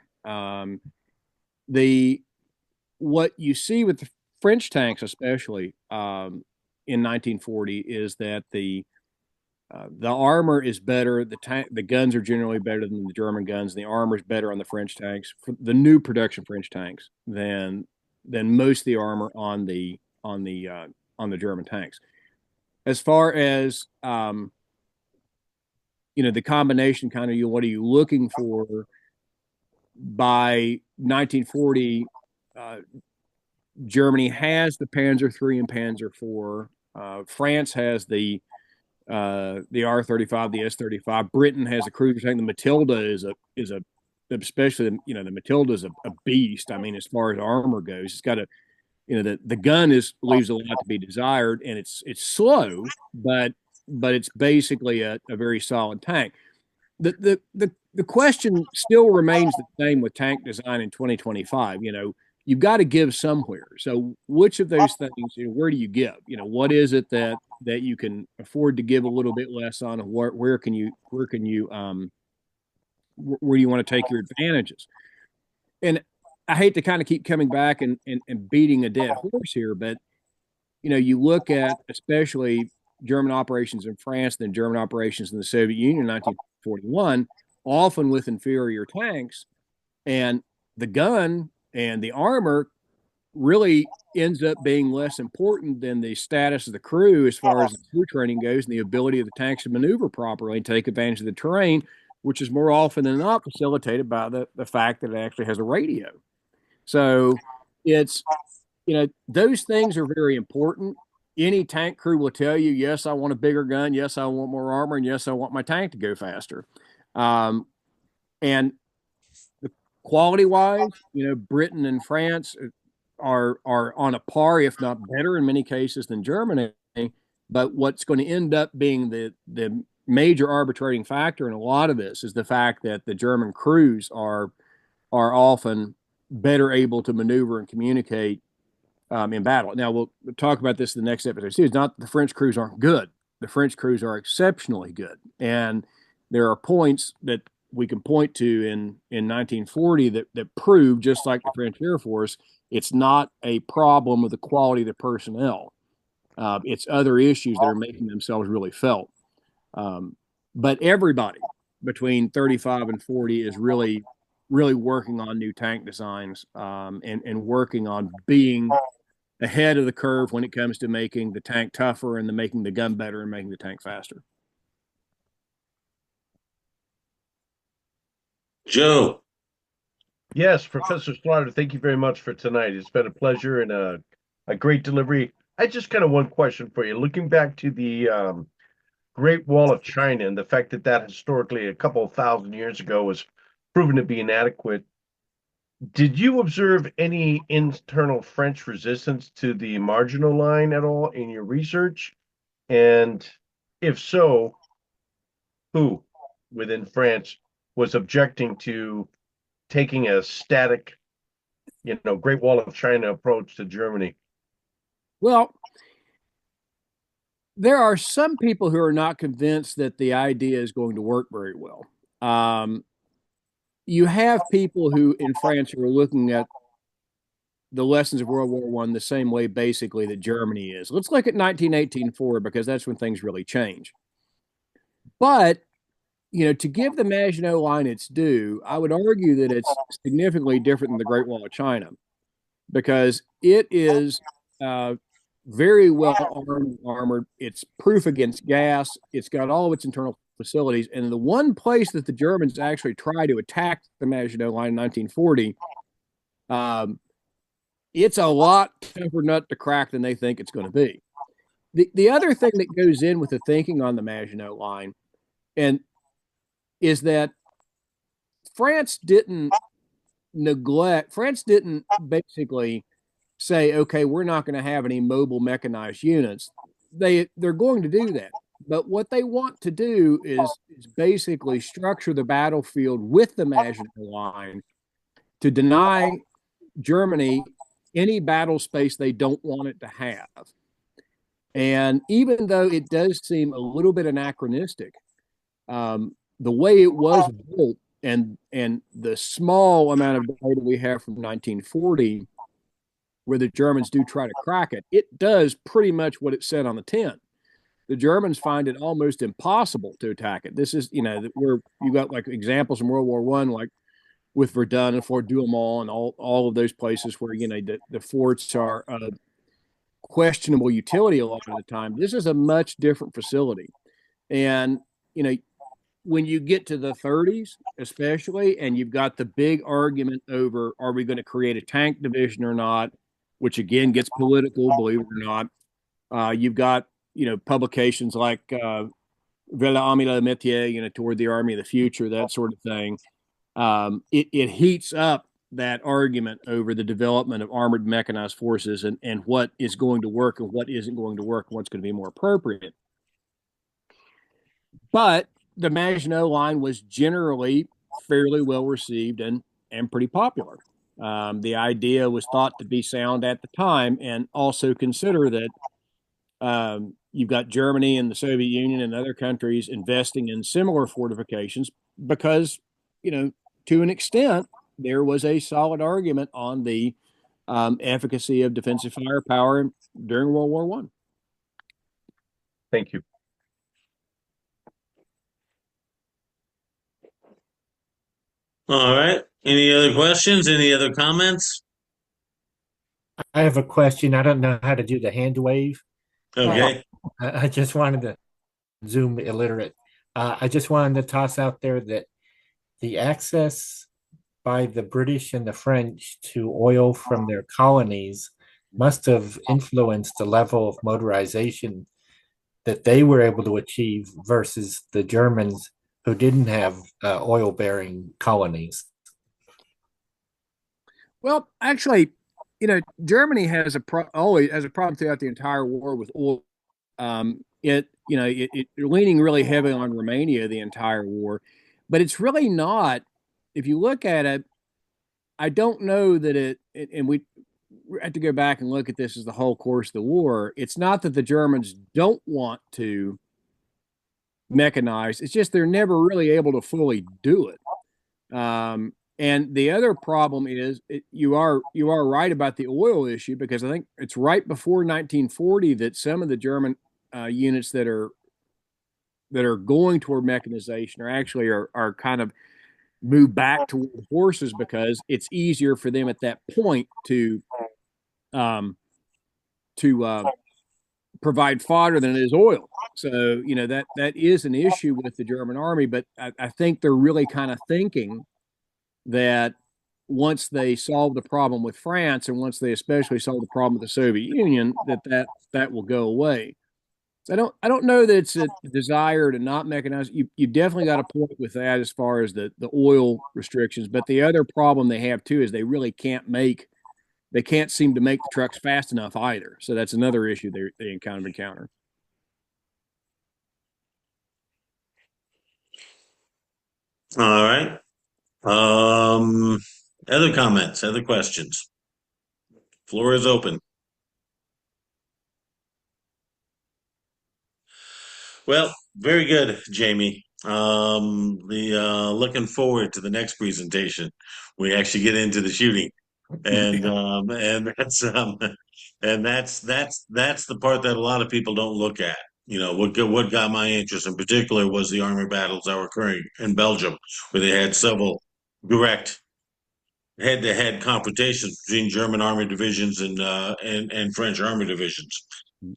What you see with the French tanks, especially in 1940, is that the The armor is better. The guns are generally better than the German guns. The armor is better on the French tanks, the new production French tanks, than most of the armor on the German tanks. As far as the combination, kind of, what are you looking for? By 1940, Germany has the Panzer III and Panzer IV. France has the R-35, the S-35. Britain has a cruiser tank. The Matilda is a especially the Matilda is a beast. I mean, as far as armor goes, it's got the gun leaves a lot to be desired, and it's slow, but it's basically a very solid tank. The question still remains the same with tank design in 2025. You've got to give somewhere. So which of those things, where do you give? What is it that you can afford to give a little bit less on? Where do you want to take your advantages? And I hate to kind of keep coming back and beating a dead horse here, but you look at especially German operations in France, then German operations in the Soviet Union in 1941, often with inferior tanks, and the gun and the armor really ends up being less important than the status of the crew as far as the crew training goes, and the ability of the tanks to maneuver properly and take advantage of the terrain, which is more often than not facilitated by the fact that it actually has a radio. So it's, those things are very important. Any tank crew will tell you, yes, I want a bigger gun. Yes, I want more armor. And yes, I want my tank to go faster. And quality-wise, Britain and France are on a par, if not better in many cases, than Germany. But what's going to end up being the major arbitrating factor in a lot of this is the fact that the German crews are often better able to maneuver and communicate in battle. Now, we'll talk about this in the next episode. It's not that the French crews aren't good. The French crews are exceptionally good. And there are points that we can point to in 1940 that prove, just like the French Air Force, it's not a problem of the quality of the personnel. It's other issues that are making themselves really felt. But everybody between 35 and 40 is really working on new tank designs and working on being ahead of the curve when it comes to making the tank tougher and making the gun better and making the tank faster. Joe. Yes, Professor Slaughter, thank you very much for tonight. It's been a pleasure and a great delivery. I just kind of one question for you. Looking back to the Great Wall of China and the fact that historically a couple of thousand years ago was proven to be inadequate, did you observe any internal French resistance to the Maginot Line at all in your research? And if so, who within France was objecting to taking a static, Great Wall of China approach to Germany? Well, there are some people who are not convinced that the idea is going to work very well. You have people who in France who are looking at the lessons of World War I the same way basically that Germany is. Let's look at 1918 forward, because that's when things really change. But to give the Maginot Line its due, I would argue that it's significantly different than the Great Wall of China, because it is very well armored. It's proof against gas. It's got all of its internal facilities. And the one place that the Germans actually tried to attack the Maginot Line in 1940, it's a lot tougher nut to crack than they think it's going to be. The other thing that goes in with the thinking on the Maginot Line is that France didn't basically say, okay, we're not going to have any mobile mechanized units. They're going to do that. But what they want to do is basically structure the battlefield with the Maginot Line to deny Germany any battle space they don't want it to have. And even though it does seem a little bit anachronistic, the way it was built and the small amount of data we have from 1940, where the Germans do try to crack it, it does pretty much what it said on the tin. the Germans find it almost impossible to attack it. This is, where you got like examples in World War One, like with Verdun and Fort Douaumont and all of those places where, the forts are questionable utility a lot of the time. This is a much different facility. And, when you get to the 30s, especially, and you've got the big argument over, are we going to create a tank division or not, which again gets political, believe it or not. You've got, publications like Vers l'Armée de Métier, toward the Army of the Future, that sort of thing. It heats up that argument over the development of armored mechanized forces and what is going to work and what isn't going to work and what's going to be more appropriate. But the Maginot Line was generally fairly well received and pretty popular. The idea was thought to be sound at the time, and also consider that you've got Germany and the Soviet Union and other countries investing in similar fortifications because, to an extent, there was a solid argument on the efficacy of defensive firepower during World War One. Thank you. All right. Any other questions? Any other comments? I have a question. I don't know how to do the hand wave. Okay. I just wanted to Zoom illiterate. I just wanted to toss out there that the access by the British and the French to oil from their colonies must have influenced the level of motorization that they were able to achieve versus the Germans who didn't have oil-bearing colonies. Well, actually, Germany has always has a problem throughout the entire war with oil. It leaning really heavy on Romania the entire war, but it's really not. If you look at it, I don't know that and we have to go back and look at this as the whole course of the war. It's not that the Germans don't want to mechanize. It's just they're never really able to fully do it. And the other problem is you are right about the oil issue, because I think it's right before 1940 that some of the German units that are going toward mechanization are kind of move back toward horses, because it's easier for them at that point to provide fodder than it is oil. So that is an issue with the German army, but I think they're really kind of thinking that once they solve the problem with France, and once they especially solve the problem with the Soviet Union, that will go away. So I don't know that it's a desire to not mechanize. You definitely got a point with that as far as the oil restrictions. But the other problem they have too is they really can't seem to make the trucks fast enough either. So that's another issue they encounter. All right. Other comments, other questions? Floor is open. Well, very good, Jamie. Looking forward to the next presentation. We actually get into the shooting, and that's the part that a lot of people don't look at. What got my interest in particular was the army battles that were occurring in Belgium, where they had several direct head-to-head confrontations between German army divisions and French army divisions.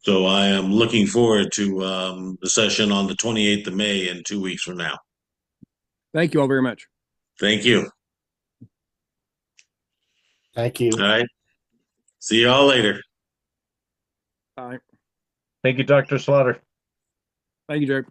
So I am looking forward to the session on the 28th of May in 2 weeks from now. Thank you all very much. Thank you. Thank you. All right. See you all later. Bye. Thank you, Dr. Slaughter. Thank you, Jerry.